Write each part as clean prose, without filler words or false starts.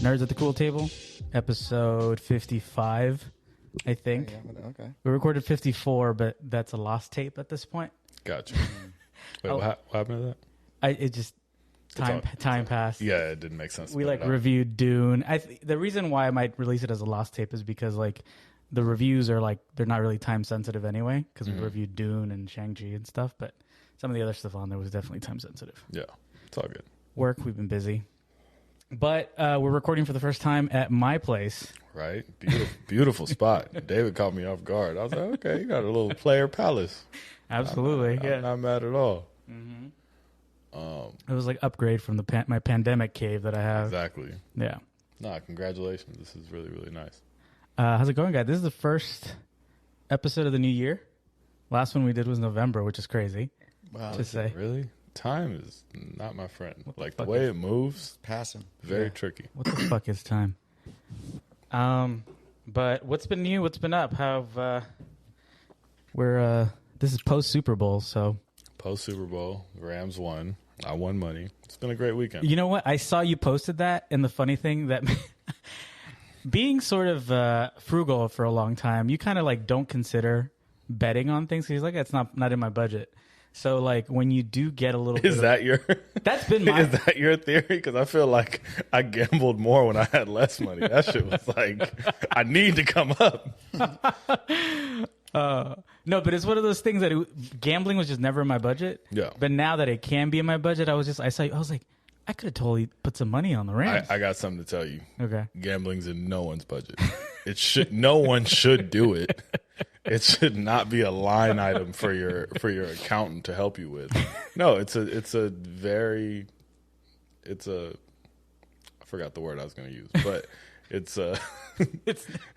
Nerds at the Cool Table, episode 55, I think. Yeah, okay. We recorded 54, but that's a lost tape at this point. Gotcha. Wait, what happened to that? It just time passed. Yeah, it didn't make sense. We reviewed Dune. The reason why I might release it as a lost tape is because the reviews are they're not really time sensitive anyway, because we reviewed Dune and Shang-Chi and stuff, but some of the other stuff on there was definitely time sensitive. Yeah, it's all good. Work, we've been busy. But we're recording for the first time at my place. Right? Beautiful spot. David caught me off guard. I was like, okay, you got a little player palace. Absolutely, I'm not mad at all. Mm-hmm. It was upgrade from my pandemic cave that I have. Exactly. Yeah. Nah, congratulations. This is really, really nice. How's it going, guys? This is the first episode of the new year. Last one we did was November, which is crazy. Wow. To say. Really? Time is not my friend. The way it moves, passing. Very tricky. What the fuck is time? But what's been new? What's been up? This is post Super Bowl, so post Super Bowl, Rams won. I won money. It's been a great weekend. You know what? I saw you posted that, and the funny thing that being sort of frugal for a long time, you kind of don't consider betting on things. He's like, it's not in my budget. So when you do get a little bit that's been my... Is that your theory? Because I feel like I gambled more when I had less money. That shit was I need to come up. No, but it's one of those things that gambling was just never in my budget. Yeah. But now that it can be in my budget, I was like, I could have totally put some money on the Rams. I got something to tell you. Okay. Gambling's in no one's budget. No one should do it. It should not be a line item for your accountant to help you with. No, I forgot the word I was going to use, but it's a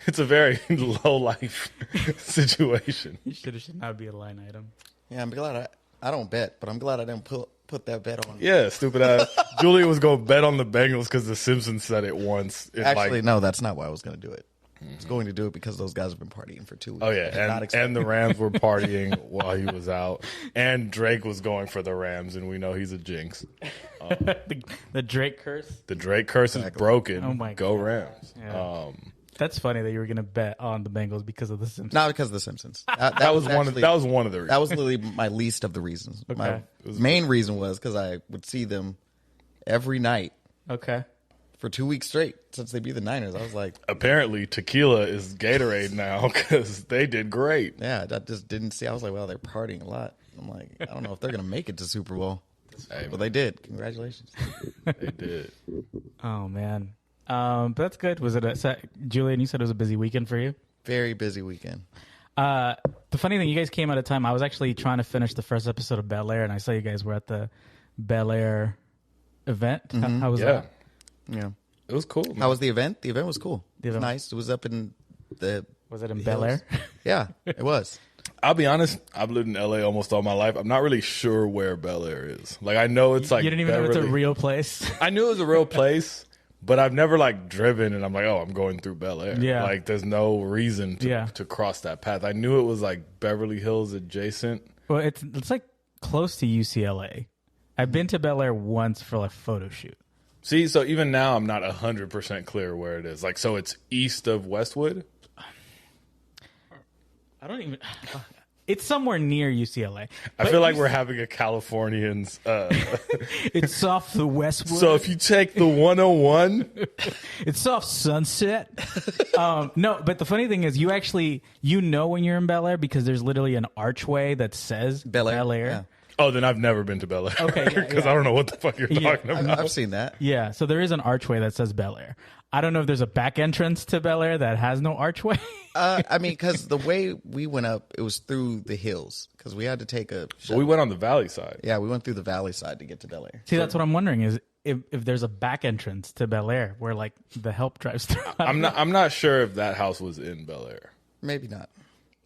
very low life situation. It should not be a line item. Yeah, I'm glad I don't bet, but I'm glad I didn't put that bet on. Yeah, stupid ass. Julia was going to bet on the Bengals because the Simpsons said it once. Actually, no, that's not why I was going to do it. I was going to do it because those guys have been partying for 2 weeks. Oh, yeah. And the Rams were partying while he was out. And Drake was going for the Rams, and we know he's a jinx. The Drake curse? The Drake curse is broken. Oh, my Go God. Rams. Yeah. That's funny that you were going to bet on the Bengals because of the Simpsons. Not because of the Simpsons. That was one of the reasons. That was literally my least of the reasons. Okay. My main reason was because I would see them every night. Okay. For 2 weeks straight since they beat the Niners. I was like... Apparently, tequila is Gatorade now because they did great. Yeah, I just didn't see. I was like, well, they're partying a lot. I'm like, I don't know if they're going to make it to Super Bowl. Hey, well, they did. Congratulations. They did. Oh, man. But that's good. Was it Julian, you said it was a busy weekend for you? Very busy weekend. The funny thing, you guys came out of time. I was actually trying to finish the first episode of Bel Air, and I saw you guys were at the Bel Air event. Mm-hmm. How was that? Yeah. It was cool. Man. How was the event? The event was cool. It was nice. It was up in the... Was it in Bel Air? Yeah, it was. I'll be honest, I've lived in LA almost all my life. I'm not really sure where Bel Air is. I know it's You didn't even know it's a real place? I knew it was a real place, but I've never driven and I'm like, oh, I'm going through Bel Air. Yeah. There's no reason to cross that path. I knew it was Beverly Hills adjacent. Well, it's close to UCLA. I've been to Bel Air once for a photo shoot. See, so even now I'm not 100% clear where it is. So it's east of Westwood? I don't even... It's somewhere near UCLA. I feel like we're having a Californians... It's off the Westwood. So if you take the 101... It's off Sunset. No, but the funny thing is you know when you're in Bel Air because there's literally an archway that says Bel Air. Yeah. Oh, then I've never been to Bel Air. Okay, because I don't know what the fuck you're talking about. I've seen that. Yeah, so there is an archway that says Bel Air. I don't know if there's a back entrance to Bel Air that has no archway. Because the way we went up, it was through the hills because we had to take a... So we went on the valley side. Yeah, we went through the valley side to get to Bel Air. See, that's what I'm wondering is if there's a back entrance to Bel Air where the help drives through. I'm not sure if that house was in Bel Air. Maybe not.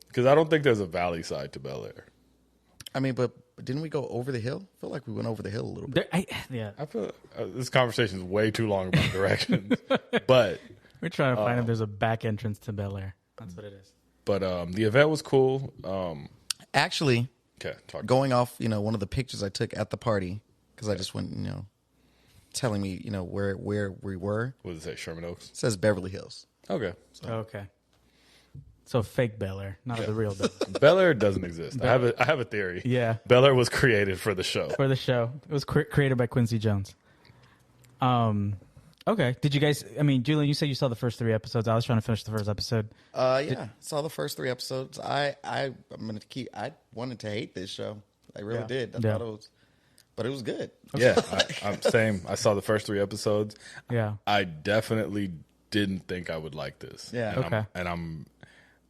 Because I don't think there's a valley side to Bel Air. But didn't we go over the hill? I feel like we went over the hill a little bit. I feel this conversation is way too long about directions. But we're trying to find if there's a back entrance to Bel Air. That's what it is. But the event was cool. Actually, okay, going off, one of the pictures I took at the party because I just went, telling me, where we were. What does it say? Sherman Oaks? It says Beverly Hills. Okay. Okay. So fake Bel Air, not the real Bel Air. Bel Air doesn't exist. I have a theory. Yeah. Bel Air was created for the show. For the show. It was created by Quincy Jones. Okay. Did you guys, Julian, you said you saw the first 3 episodes. I was trying to finish the first episode. Saw the first 3 episodes. I wanted to hate this show. I really did. I thought it was, but it was good. Yeah, I'm same. I saw the first 3 episodes. Yeah. I definitely didn't think I would like this. Yeah.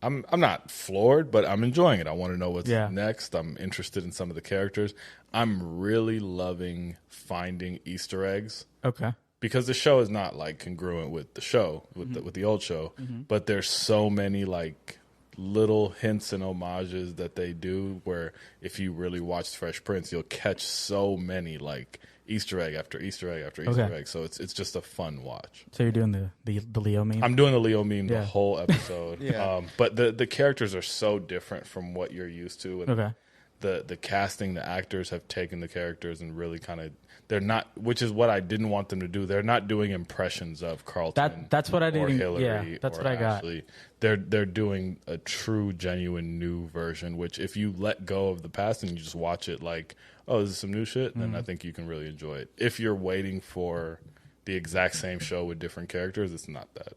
I'm not floored, but I'm enjoying it. I want to know what's Yeah. next. I'm interested in some of the characters. I'm really loving finding Easter eggs. Okay. Because the show is not like congruent with the show, with the old show, but there's so many like little hints and homages that they do where if you really watch Fresh Prince, you'll catch so many like Easter egg after Easter egg after Easter egg. So it's just a fun watch. So you're doing the Leo meme? I'm doing the Leo meme the whole episode. Yeah. But the characters are so different from what you're used to. And the casting, the actors have taken the characters and really kind of, they're not, which is what I didn't want them to do. They're not doing impressions of Carlton. That's what I didn't. Or Hillary. Yeah, that's or what I got. Ashley. They're doing a true, genuine new version. Which, if you let go of the past and you just watch it, like, oh, this is some new shit, then I think you can really enjoy it. If you're waiting for the exact same show with different characters, it's not that.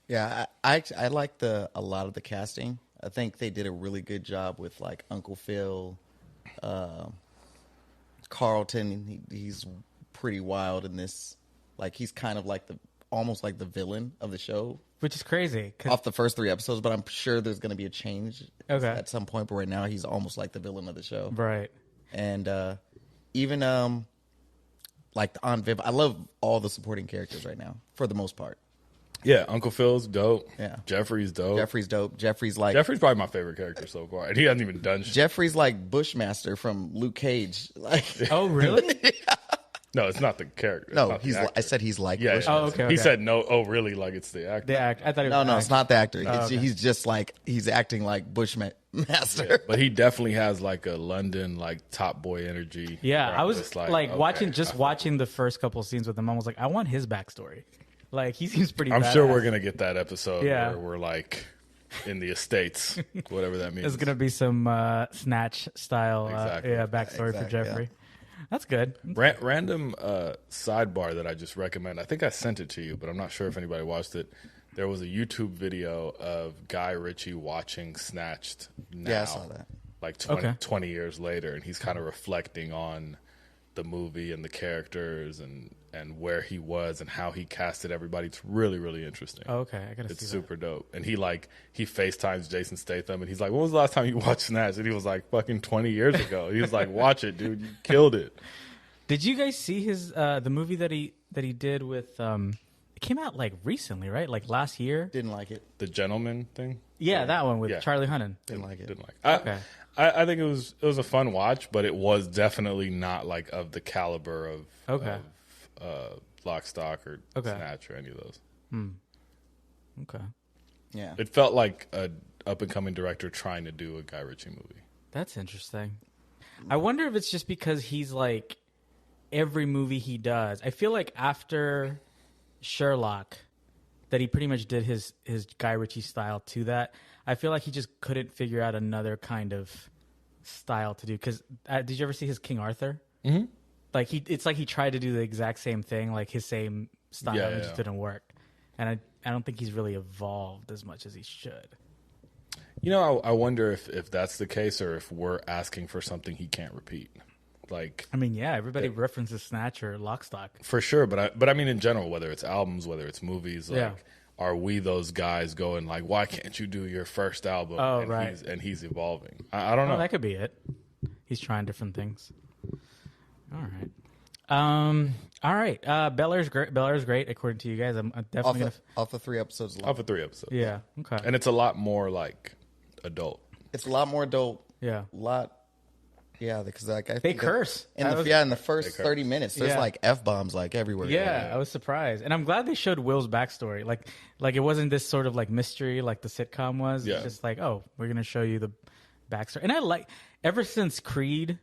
Yeah, I like a lot of the casting. I think they did a really good job with like Uncle Phil, Carlton. He's pretty wild in this. Like he's kind of like almost like the villain of the show, Which is crazy. off the first 3 episodes. But I'm sure there's going to be a change at some point. But right now he's almost like the villain of the show. Right. And even like the Aunt Viv, I love all the supporting characters right now for the most part. Yeah, Uncle Phil's dope. Yeah. Jeffrey's dope. Jeffrey's dope. Jeffrey's probably my favorite character so far, and he hasn't even done shit. Jeffrey's like Bushmaster from Luke Cage. Like, Oh, really? No, it's not the character. no, It's not the I said he's like yeah, Bushmaster. Oh, okay. He said no. Oh, really? Like it's the actor. The act. I thought it was No, it's not the actor. okay. He's just like he's acting like Bushmaster. But he definitely has like a London like top boy energy. Yeah, where I I'm was just like okay, watching the first couple scenes with him. I was like, I want his backstory. Like he seems pretty. I'm badass. sure we're gonna get that episode Yeah. where we're like in the estates, whatever that means. There's gonna be some Snatch style, Exactly. backstory for Jeffrey. Yeah. That's good. Random sidebar that I just recommend. I think I sent it to you, but I'm not sure if anybody watched it. There was a YouTube video of Guy Ritchie watching Snatched now. Yeah, I saw that. Like 20 years later, and he's kind of reflecting on the movie and the characters and where he was and how he casted everybody. It's really, really interesting. Oh, okay, I gotta see It's that. super dope. And he FaceTimes Jason Statham and he's like, when was the last time you watched Snatch? And he was like, fucking 20 years ago. He was like, watch it, dude. You killed it. Did you guys see his the movie that he did with? It came out like recently, right? Like last year. Didn't like it. The Gentleman thing? Yeah, that one with Yeah. Charlie Hunnam. Didn't like it. Didn't like it. Okay. I think it was a fun watch, but it was definitely not like of the caliber of Lock, Stock, or Snatch or any of those. Okay, Yeah. It felt like a up and coming director trying to do a Guy Ritchie movie. that's interesting. I wonder if it's just because he's like every movie he does. I feel like after Sherlock, that he pretty much did his Guy Ritchie style to that. I feel like he just couldn't figure out another kind of style to do. Because did you ever see his King Arthur? Mm-hmm. Like it's like he tried to do the exact same thing, like his same style, and it just didn't work. And I don't think he's really evolved as much as he should. You know, I wonder if that's the case or if we're asking for something he can't repeat. Like, I mean, yeah, everybody references Snatch or Lock, Stock. for sure, but I mean in general, whether it's albums, whether it's movies, like, are we those guys going like, why can't you do your first album? Oh, and right. He's evolving. I don't know. Oh, that could be it. He's trying different things. All right. Bel Air's great. Bel Air's great, according to you guys. I'm definitely Off the 3 episodes. Off of 3 episodes. Yeah. Okay. And it's a lot more like adult. It's a lot more adult. Yeah. Because like I They think curse. in the first 30 minutes. There's Yeah. like F-bombs like everywhere. Yeah, I was surprised, and I'm glad they showed Will's backstory. Like it wasn't this sort of like mystery like the sitcom was. Yeah. It's just like, oh, we're gonna show you the backstory. And I like ever since Creed,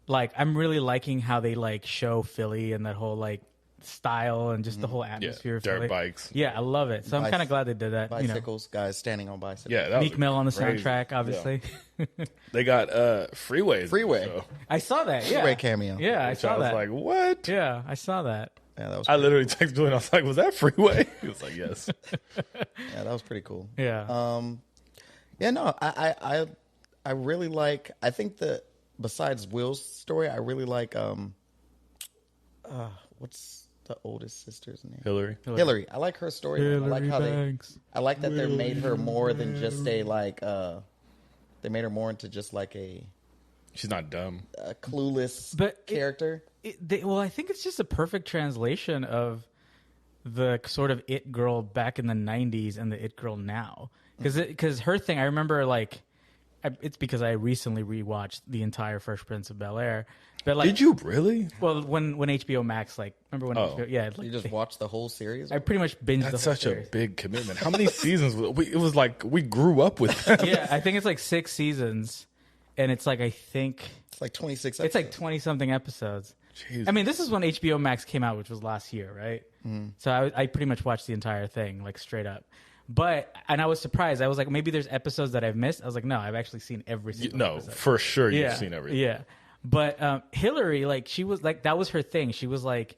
like I'm really liking how they like show Philly and that whole like style and just the whole atmosphere. Of dirt Philly. bikes. Yeah, I love it. So I'm kind of glad they did that. Bicycles, guys standing on bicycles. Yeah, that Meek was Mill on the crazy. soundtrack, obviously. Yeah. They got Freeway. Freeway. I saw that. Yeah, Freeway cameo. Yeah, I saw that. I was like, what? Yeah, I saw that. Yeah, that was. I literally texted Julian. I was like, was that Freeway? He was like, yes. Yeah, that was pretty cool. Yeah. Yeah, no, I really like. I think that besides Will's story, I really like. What's the oldest sister's name? Hillary. I like her story. I like how I like that they made her more than just a like. They made her more into just like She's not dumb. A clueless character. Well, I think it's just a perfect translation of the sort of it girl back in the 90s and the it girl now. Because her thing, I remember like, it's because I recently rewatched the entire Fresh Prince of Bel Air. But like, did you really? Well, when HBO Max, like, remember when HBO, yeah. Like, you just watched the whole series? I pretty much binged the whole series. That's such a big commitment. How many seasons? It was like we grew up with them. Yeah, I think it's like 6 seasons. And it's like, I think... It's like 26 episodes. It's like 20-something episodes. Jesus. I mean, this is when HBO Max came out, which was last year, right? Mm. So I pretty much watched the entire thing, like, straight up. And I was surprised. I was like, maybe there's episodes that I've missed. I was like, no, I've actually seen every single episode. For sure you've seen everything. Yeah. But Hillary, like, she was, like, that was her thing. She was, like,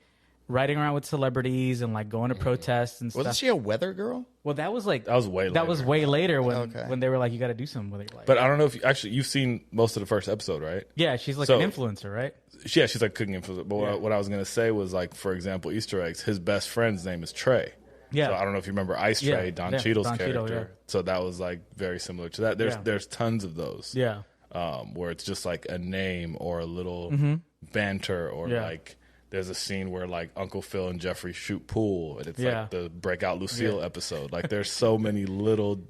riding around with celebrities and, like, going to protests and stuff. Wasn't she a weather girl? Well, that was, like... That was way later. That was way later when they were like, you got to do something with your life. But I don't know if you've seen most of the first episode, right? Yeah, she's, like, an influencer, right? Yeah, she's, like, cooking influencer. But what I was going to say was, like, for example, Easter eggs, his best friend's name is Trey. Yeah. So I don't know if you remember Ice Trey, Don Cheadle's character. Cheadle, yeah. So that was like very similar to that. There's tons of those. Yeah. Where it's just like a name or a little banter or like there's a scene where like Uncle Phil and Jeffrey shoot pool and it's like the Breakout Lucille episode. Like there's so many little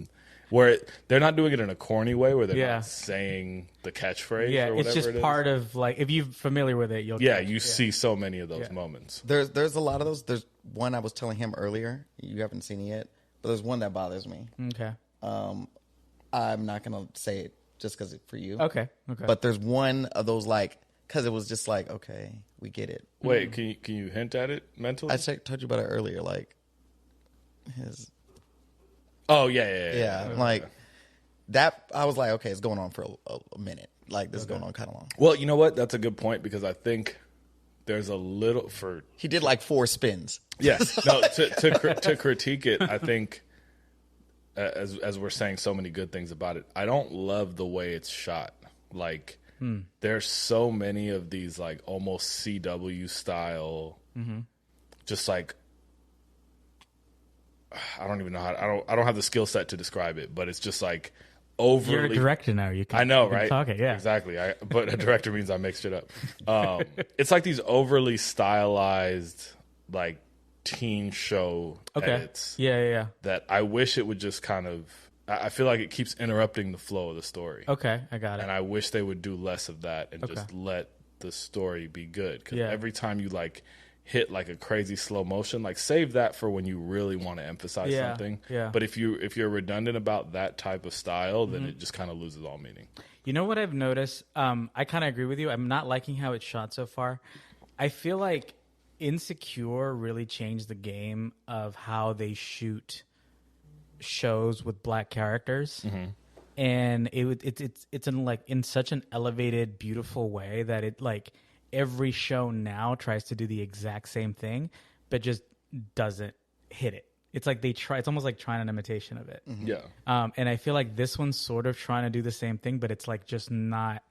where they're not doing it in a corny way where they're not saying the catchphrase or whatever it's just part of like if you're familiar with it, you'll see so many of those moments. There's a lot of those. There's one I was telling him earlier. You haven't seen it yet, but there's one that bothers me. Okay. I'm not gonna say it just because it's for you. Okay. But there's one of those like because it was just like okay, we get it. Wait, can you hint at it mentally? I told you about it earlier. Like his. Oh yeah. Like that, I was like, okay, it's going on for a minute. Like this is going on kind of long. Well, you know what? That's a good point because I think there's a little for he did like 4 spins. Yes, no. To critique it, I think as we're saying so many good things about it, I don't love the way it's shot. Like there's so many of these like almost CW style, just like. I don't even know how. I don't have the skill set to describe it, but it's just like overly. You're a director now. You can. I know, you can right? Talk it, yeah. Exactly. But a director means I mixed it up. It's like these overly stylized, like teen show edits. Yeah. That I wish it would just kind of. I feel like it keeps interrupting the flow of the story. Okay, I got it. And I wish they would do less of that and just let the story be good. Because every time you like. Hit like a crazy slow motion, like save that for when you really want to emphasize something. Yeah. But if you're redundant about that type of style, then it just kind of loses all meaning. You know what I've noticed? I kind of agree with you. I'm not liking how it's shot so far. I feel like Insecure really changed the game of how they shoot shows with black characters. And it's in such an elevated, beautiful way that it like every show now tries to do the exact same thing, but just doesn't hit it. It's like they try. It's almost like trying an imitation of it. Yeah. And I feel like this one's sort of trying to do the same thing, but it's like just not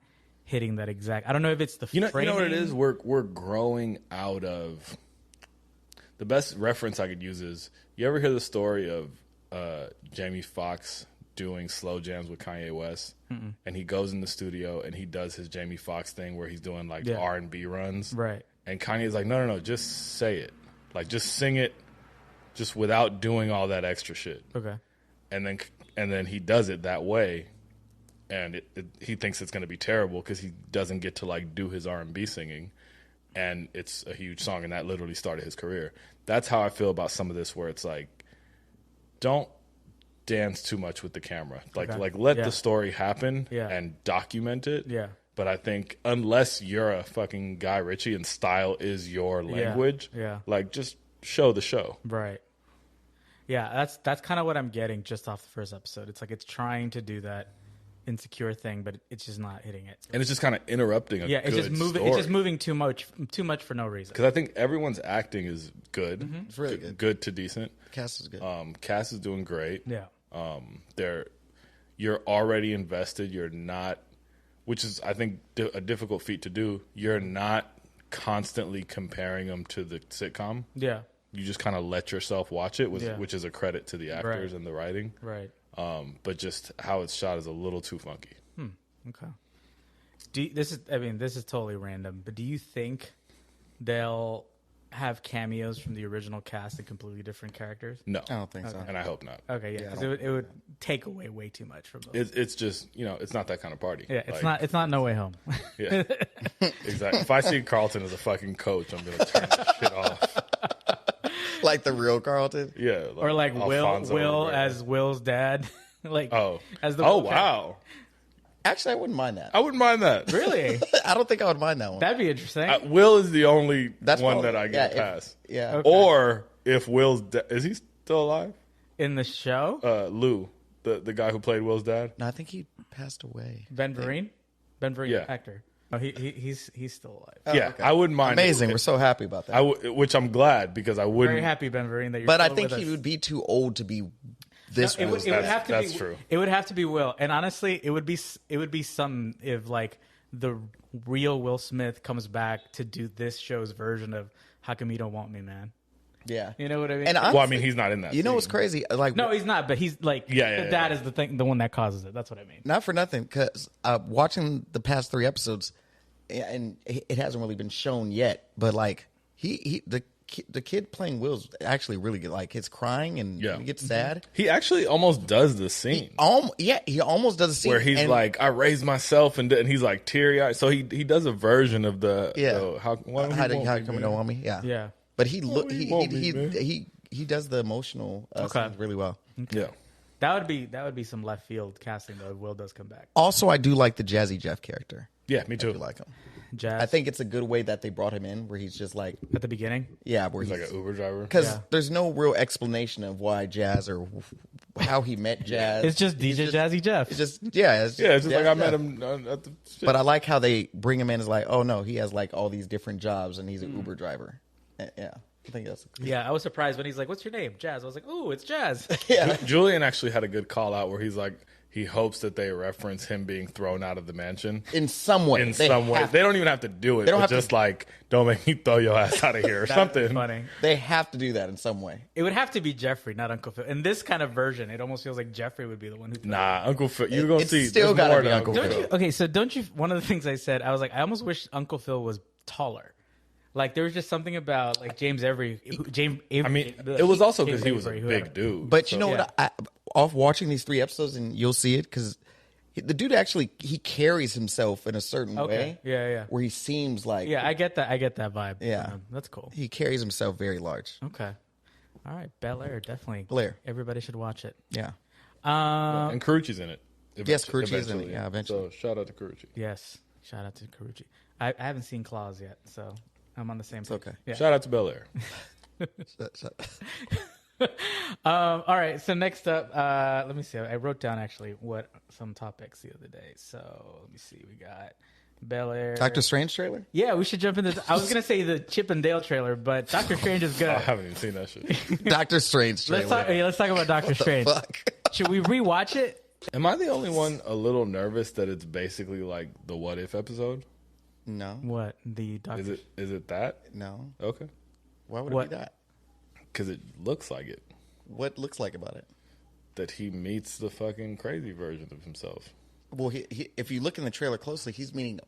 hitting that exact. I don't know if it's the framing. You know what it is. We're growing out of. The best reference I could use is you ever hear the story of Jamie Foxx doing slow jams with Kanye West, and he goes in the studio and he does his Jamie Foxx thing where he's doing like R&B runs, right? And Kanye's like, no, just say it, like just sing it, just without doing all that extra shit. Okay. And then he does it that way, and he thinks it's going to be terrible because he doesn't get to like do his R&B singing, and it's a huge song, and that literally started his career. That's how I feel about some of this, where it's like, don't dance too much with the camera, like let the story happen and document it, But I think unless you're a fucking Guy Ritchie and style is your language, like just show the show. Right. Yeah, that's kind of what I'm getting just off the first episode. It's like it's trying to do that insecure thing, but it's just not hitting it. And it's just kind of interrupting a good it's just moving. story. It's just moving too much for no reason. Because I think everyone's acting is good. It's really good. Good to decent. Cast is good. Cass is doing great. Yeah. You're already invested. You're not, which is I think a difficult feat to do. You're not constantly comparing them to the sitcom. Yeah. You just kind of let yourself watch it, which is a credit to the actors and the writing. Right. But just how it's shot is a little too funky. Okay. This is totally random, but do you think they'll have cameos from the original cast and completely different characters? No, I don't think so. And I hope not. Okay, yeah, because it would take away way too much from those. It's just it's not that kind of party. Yeah, it's not No Way Home. Yeah, exactly. If I see Carlton as a fucking coach, I'm gonna turn that shit off. Like the real Carlton? Yeah. Or like Alfonso Will Rivera. as Will's dad. As the wow. Actually, I wouldn't mind that. I wouldn't mind that. Really? I don't think I would mind that one. That'd be interesting. Will is the only one probably- that I get yeah, past. Yeah. Okay. Or if Will's is he still alive? In the show? Lou, the guy who played Will's dad. No, I think he passed away. Ben Vereen? Ben Vereen, Yeah. actor. Oh, he's still alive. Oh, Yeah, okay. I wouldn't mind. Amazing. it. We're so happy about that. Which I'm glad because I wouldn't. Very happy, Ben Vereen, that you're But I still think with he us. would be too old to be this It Will. would have to that's be. true. It would have to be Will, and honestly, it would be something if like the real Will Smith comes back to do this show's version of "How Come You Don't Want Me, Man." Yeah. You know what I mean? And Well, I mean, he's not in that. You know scene. what's crazy? Like, no, he's not. But he's like, the dad is the one that causes it. That's what I mean. not for nothing, because watching the past 3 episodes, and it hasn't really been shown yet, but like the kid playing Will's actually really good. Like his crying and he gets sad. He actually almost does the scene. He almost does a scene where he's like, I raised myself, and he's like teary eyed. So he does a version of the how come you don't want me? Yeah, Yeah. But he does the emotional scenes really well. Yeah. That would be some left field casting though if Will does come back. Also, I do like the Jazzy Jeff character. Yeah, me I too. do like him. Jazz I think it's a good way that they brought him in, where he's just like, at the beginning. yeah, where He's like an Uber driver. because there's no real explanation of why Jazz or how he met Jazz. It's just DJ Jazzy Jeff. It's just it's It's just like I met Jeff. him at the. But I like how they bring him in as like, oh no, he has like all these different jobs and he's an Uber driver. Yeah, I think that's Yeah, I was surprised when he's like, "What's your name?" Jazz. I was like, "Oh, it's Jazz." yeah. Julian actually had a good call out where he's like, he hopes that they reference him being thrown out of the mansion In some way, in some way. They don't even have to do it. They don't But have to- just like, don't make me throw your ass out of here or something. Funny. They have to do that in some way. It would have to be Jeffrey, not Uncle Phil. In this kind of version, it almost feels like Jeffrey would be the one who. Nah, Uncle Phil. You're gonna It's see. still there's gotta more be to Uncle Phil. Don't you? Okay, so don't you? One of the things I said, I was like, I almost wish Uncle Phil was taller. Like there was just something about like James Avery. I mean, it was also because James he was a Avery, whoever. big dude. But you know Yeah. what? Off watching these 3 episodes, and you'll see it because the dude actually he carries himself in a certain way. Yeah. Where he seems like I get that. I get that vibe. Yeah. That's cool. he carries himself very large. Okay. All right, Bel Air, definitely. Bel Air. Everybody should watch it. Yeah. And Carucci's in it. Yes, Carucci's in it. Yeah, eventually. So shout out to Carucci. Yes. Shout out to Karuchi. I haven't seen Claws yet, so I'm on the same page. okay. Yeah. Shout out to Bel Air. All right. So next up, let me see. I wrote down actually what some topics the other day. So let me see. We got Bel Air. Doctor Strange trailer? Yeah, we should jump into. I was gonna say the Chip and Dale trailer, but Doctor Strange is good. I haven't even seen that shit. Doctor Strange trailer. Let's talk about Doctor Strange. Fuck. Should we rewatch it? Am I the only one a little nervous that it's basically like the What If episode? No. What the Doctor? Is it that? No. Okay. Why would What? it be that? Because it looks like it. What looks like about it? That he meets the fucking crazy version of himself. Well, if you look in the trailer closely, he's gonna.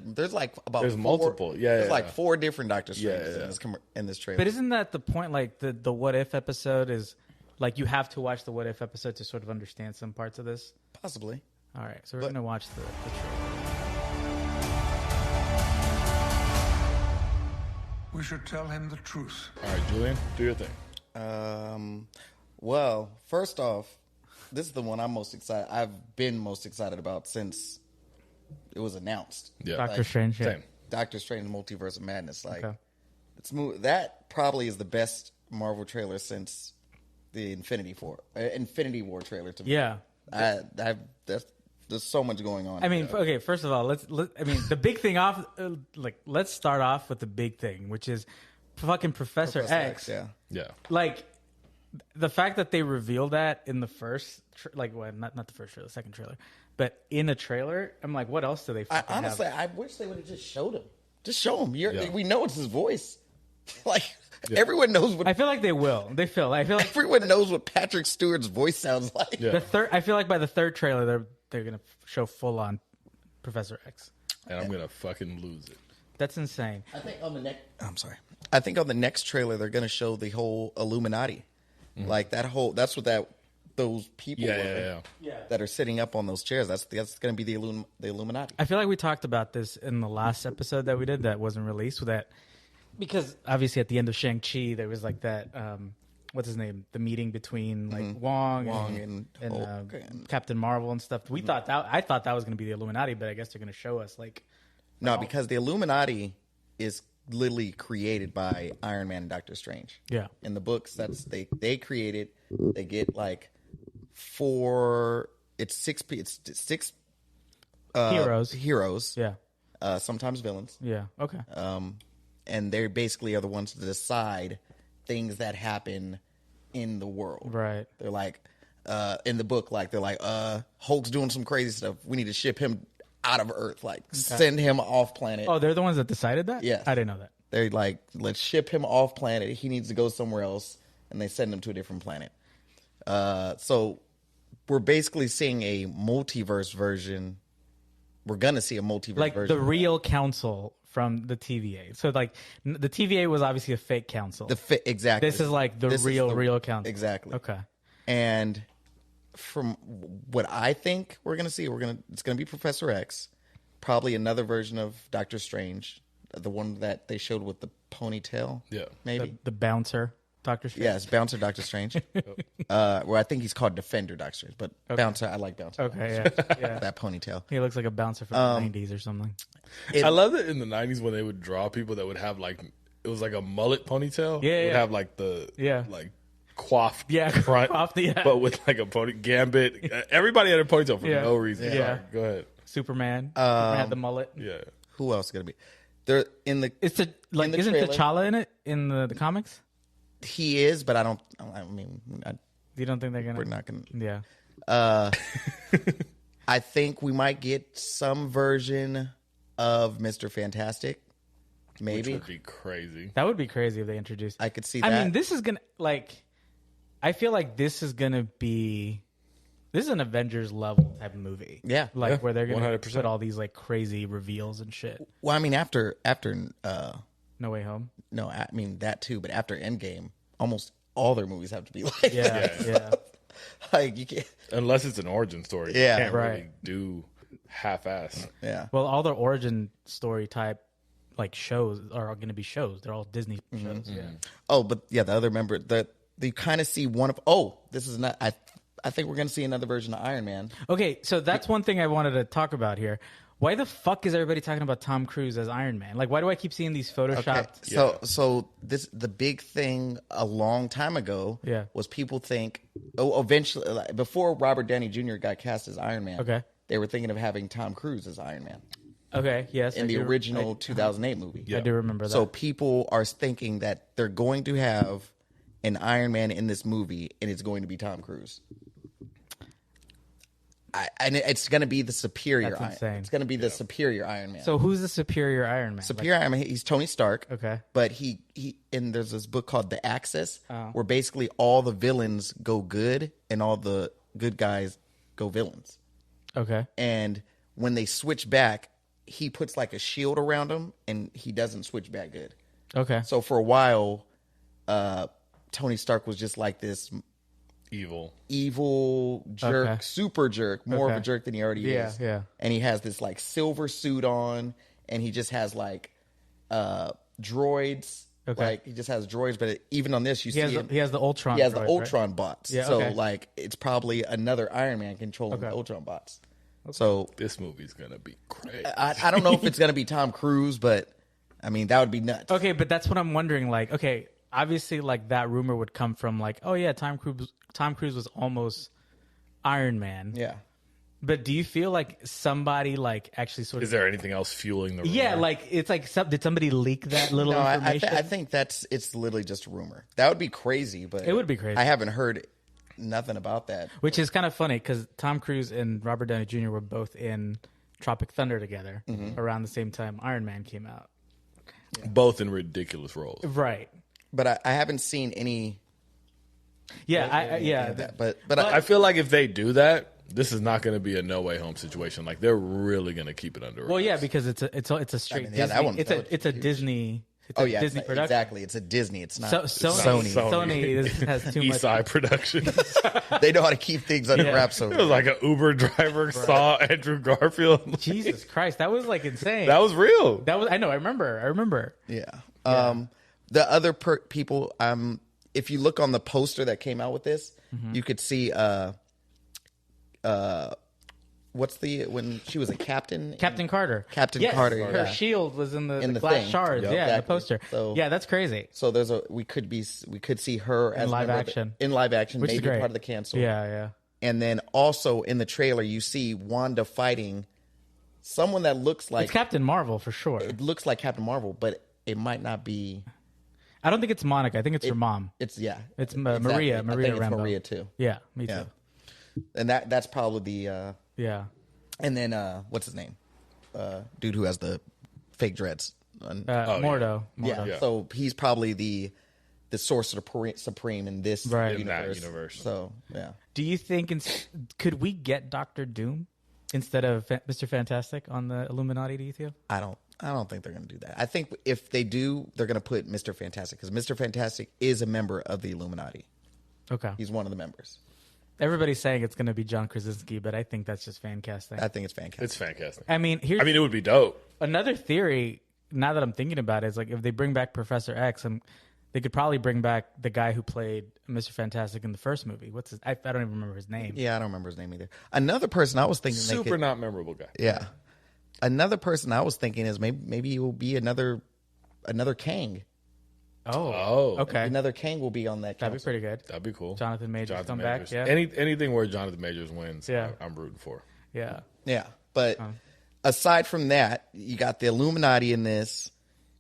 There's like about There's multiple. Yeah, There's yeah, like yeah. 4 different Doctor Yeah, Stranges yeah. in this trailer. But isn't that the point? Like the What If episode is like you have to watch the What If episode to sort of understand some parts of this. Possibly. All right, so we're gonna watch the trailer. We should tell him the truth. All right, Julian, do your thing. Well, first off, this is the one I'm most excited. I've been most excited about since it was announced. Yeah. Doctor Strange. Yeah. Same. Doctor Strange Multiverse of Madness. Like, Okay. that probably is the best Marvel trailer since the Infinity War trailer to me. Yeah. There's so much going on. I mean, okay. First of all, the big thing off. Let's start off with the big thing, which is fucking Professor X. Yeah. Yeah. Like, the fact that they revealed that in the first, not the first trailer, the second trailer, but in a trailer, I'm like, what else do they? Honestly, have? I wish they would have just showed him. Just show him. Yeah. We know it's his voice. Like, everyone knows what. I feel like they will. I feel like Everyone knows what Patrick Stewart's voice sounds like. Yeah. I feel like by the third trailer, they're gonna show full on Professor X. And I'm gonna fucking lose it. That's insane. I think on the next. I'm sorry. I think on the next trailer they're gonna show the whole Illuminati, like that whole. That's what those people Yeah. that are sitting up on those chairs. That's gonna be the Illuminati. I feel like we talked about this in the last episode that we did that wasn't released with that, because obviously at the end of Shang-Chi there was like that what's his name, the meeting between like Wong and Hulk and Captain Marvel and stuff. I thought that was going to be the Illuminati, but I guess they're going to show us like No, because the Illuminati is literally created by Iron Man and Doctor Strange. Yeah. In the books, they create it. They get like six heroes. Yeah. Sometimes villains. Yeah. Okay. And they basically are the ones to decide things that happen in the world. Right. They're like, in the book, like they're like, Hulk's doing some crazy stuff. We need to ship him out of Earth, like send him off planet. Oh, they're the ones that decided that? Yes. I didn't know that. They're like, let's ship him off planet. He needs to go somewhere else, and they send him to a different planet. So we're basically seeing a multiverse version. We're gonna see a multiverse Like version. the real council from the TVA. So like the TVA was obviously a fake council. Exactly. This is like the real council. Exactly. Okay. And from what I think we're gonna see, it's gonna be Professor X, probably another version of Doctor Strange, the one that they showed with the ponytail. Yeah. Maybe The bouncer, Doctor Strange. yes, Bouncer Doctor Strange. Where I think he's called Defender Doctor Strange, but Bouncer, I like Bouncer. Okay, yeah. That ponytail. He looks like a bouncer from the 90s or something. I love that in the 90s when they would draw people that would have like, it was like a mullet ponytail. Yeah, It would yeah. have like the like coiffed Yeah, front, coiffed, yeah. but with like a pony Gambit. Everybody had a ponytail for Yeah. no reason. Yeah. Sorry, go ahead. Superman had the mullet. Yeah. Who else is gonna be? They're in the. Isn't trailer. T'Challa in it in the comics? He is, but I mean, You don't think they're gonna? we're not gonna. Yeah. I think we might get some version of Mr. Fantastic. Maybe Which would be crazy. That would be crazy if they introduced. I could see that. I mean, this is gonna I feel like this is gonna be. This is an Avengers level type of movie. Yeah. Where they're gonna 100%. put all these like crazy reveals and shit. Well, I mean, after No Way Home. no, I mean that too, but after Endgame, almost all their movies have to be like that. Yeah. Like you can't. Unless it's an origin story. Yeah. You can't really Right. do half-ass. Yeah. Well, all the origin story type like shows are going to be shows. They're all Disney shows. Yeah. Oh, but yeah, the other member that you kind of see one of. Oh, this is not. I think we're gonna see another version of Iron Man. Okay, so that's one thing I wanted to talk about here. Why the fuck is everybody talking about Tom Cruise as Iron Man? Like, why do I keep seeing these photoshopped? So the big thing a long time ago Yeah. was people think eventually like, before Robert Downey Jr. got cast as Iron Man. Okay. They were thinking of having Tom Cruise as Iron Man Okay, yes. in the original 2008 movie. I do remember that. So people are thinking that they're going to have an Iron Man in this movie, and it's going to be Tom Cruise. And it's going to be the superior. That's insane. It's going to be the superior Iron Man. So who's the superior Iron Man? Superior Iron Man. He's Tony Stark. Okay. But he and there's this book called The Axis, where basically all the villains go good and all the good guys go villains. Okay. And when they switch back, he puts like a shield around him, and he doesn't switch back good. Okay. So for a while, Tony Stark was just like this evil jerk, Okay. super jerk, more of a Okay. jerk than he already is. Yeah. And he has this like silver suit on, and he just has like droids. Okay. Like he just has droids, but even on this, He has the Ultron. he has the droid, right? Ultron bots. Yeah, so okay. like it's probably another Iron Man controlling the Okay. Ultron bots. So this movie's gonna be great. I don't know if it's gonna be Tom Cruise, but I mean that would be nuts. Okay, but that's what I'm wondering. Like, okay, obviously, like that rumor would come from like, oh yeah, Tom Cruise was almost Iron Man. Yeah. But do you feel like somebody like actually sort of? Is there anything else fueling the rumor? Yeah, like it's like did somebody leak that little No, information? I think it's literally just a rumor. That would be crazy, but It would be crazy. I haven't heard nothing about that. Which is kind of funny because Tom Cruise and Robert Downey Jr. were both in Tropic Thunder together around the same time Iron Man came out. Both in ridiculous roles. Right. But I haven't seen any. Yeah, But I feel like if they do that, this is not going to be a No Way Home situation. Like they're really going to keep it under wraps. well, yeah, because it's a straight Disney. that one- it's that a Disney. It's a Disney production. exactly. It's a Disney. It's not Sony. Sony. Has too much. Eastside Productions. They know how to keep things under wraps. It was like an Uber driver saw Andrew Garfield. Jesus Christ, that was like insane. That was real. That was. I know. I remember. Yeah. The other people. If you look on the poster that came out with this, you could see. What's when she was a captain? Captain Carter. Captain Yes, Carter. Her Yeah. shield was in the In the glass thing. shards. Yep. Yeah, in the Exactly. poster. So- yeah, that's crazy. So we could see her as live a member of action. in live action, Which is maybe great. part of the cancel. Yeah. And then also in the trailer, you see Wanda fighting someone that looks like It's Captain Marvel for sure. it looks like Captain Marvel, but it might not be. I don't think it's Monica. I think it's her mom. It's It's exactly. Maria. I Maria think Rambeau. it's Maria too. Yeah, me too. Yeah. And that's probably the. Yeah. And then what's his name? Dude who has the fake dreads. Mordo. Yeah. So he's probably the sorcerer supreme in this Right. universe. In that universe. So yeah. Do you think could we get Doctor Doom instead of Mr. Fantastic on the Illuminati? Do you feel? I don't think they're going to do that. I think if they do, they're going to put Mr. Fantastic because Mr. Fantastic is a member of the Illuminati. Okay. He's one of the members. Everybody's saying it's going to be John Krasinski, but I think that's just fan casting. I think it's fantastic. It's fantastic. I mean, it would be dope. Another theory. Now that I'm thinking about it, is like if they bring back Professor X, they could probably bring back the guy who played Mr. Fantastic in the first movie. What's his? I don't even remember his name. Yeah, I don't remember his name either. Another person I was thinking Super not memorable guy. Yeah. Another person I was thinking is maybe he will be another Kang. Oh, okay. Another Kang will be on that. That'd be council. pretty good. That'd be cool. Jonathan Majors come Majors. back. Yeah, Anything where Jonathan Majors wins, Yeah. I'm rooting for. yeah. Yeah, but aside from that, you got the Illuminati in this.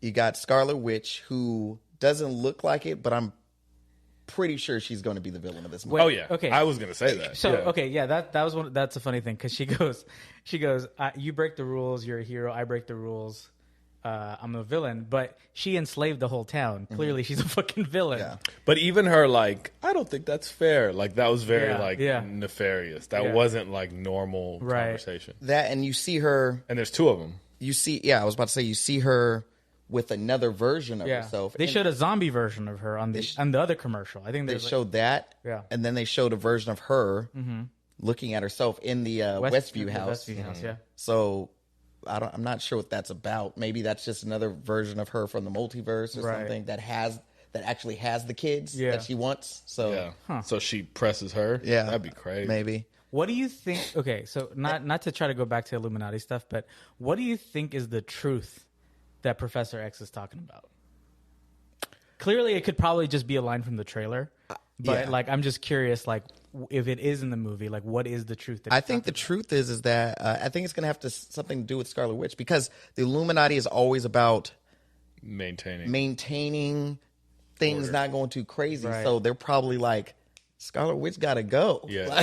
You got Scarlet Witch, who doesn't look like it, but I'm pretty sure she's going to be the villain of this movie. Oh yeah. Okay. I was gonna say that. So yeah. okay, yeah, that was one. That's a funny thing because she goes, you break the rules, you're a hero. I break the rules. I'm a villain, but she enslaved the whole town. Clearly, she's a fucking villain. Yeah. But even her, like, I don't think that's fair. Like, that was very, Yeah. nefarious. That Yeah. wasn't, like, normal Right. conversation. That, and you see her. And there's two of them. I was about to say, you see her with another version of Yeah. herself. They And showed a zombie version of her on the other commercial. I think They there's showed that, Yeah. and then they showed a version of her looking at herself in the Westview house. Westview house, yeah. So I'm not sure what that's about. Maybe that's just another version of her from the multiverse or Right. something that actually has the kids Yeah. that she wants. So Yeah. So she presses her. yeah, That'd be crazy. Maybe. What do you think? Okay, so not to try to go back to Illuminati stuff, but what do you think is the truth that Professor X is talking about? Clearly, it could probably just be a line from the trailer, but yeah. like I'm just curious, like if it is in the movie, like what is the truth? That I he's think the talking truth is that I think it's going to have something to do with Scarlet Witch because the Illuminati is always about maintaining things not going too crazy. Right. So they're probably like, Scarlet Witch got to go. Yeah.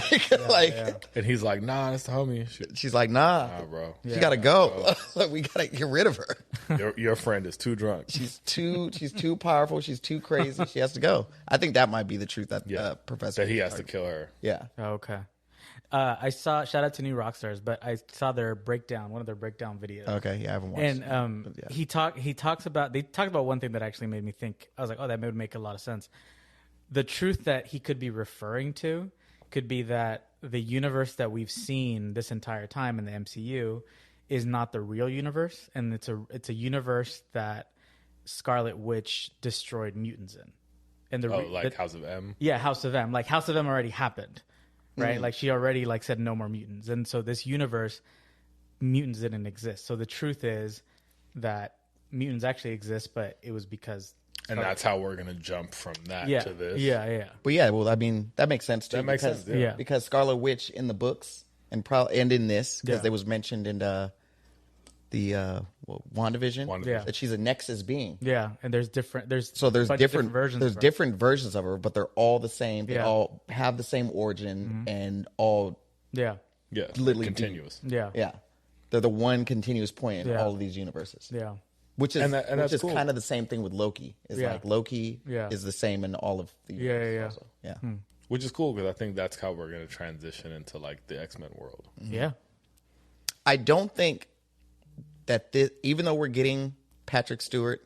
And he's like, nah, that's the homie. She's like, nah, bro. she got to go. We got to get rid of her. Your friend is too drunk. She's too powerful. She's too crazy. She has to go. I think that might be the truth that Professor. That he has to kill her. Yeah. about. Okay. I saw, shout out to New Rockstars, but I saw their breakdown, one of their breakdown videos. Okay. Yeah, I haven't watched. And yeah. they talked about one thing that actually made me think. I was like, oh, that would make a lot of sense. The truth that he could be referring to could be that the universe that we've seen this entire time in the MCU is not the real universe, and it's a universe that Scarlet Witch destroyed mutants in. And House of M. Yeah, House of M. Like House of M already happened. right? Like she already like said no more mutants, and so this universe, mutants didn't exist. So the truth is that mutants actually exist, but it was because. And that's how we're gonna jump from that to this. Yeah. But yeah, well, I mean, that makes sense too. That makes sense. Yeah. Because Scarlet Witch in the books and in this, because it was mentioned in the WandaVision, that she's a Nexus being. Yeah, and there's different versions. There's different versions of her, but they're all the same. They all have the same origin and all. Yeah. Literally continuous. Yeah. They're the one continuous point in all of these universes. Yeah. Which is that's cool. kind of the same thing with Loki. Like Loki is the same in all of the universes also. Yeah. Which is cool because I think that's how we're going to transition into like the X-Men world. Yeah. I don't think that even though we're getting Patrick Stewart,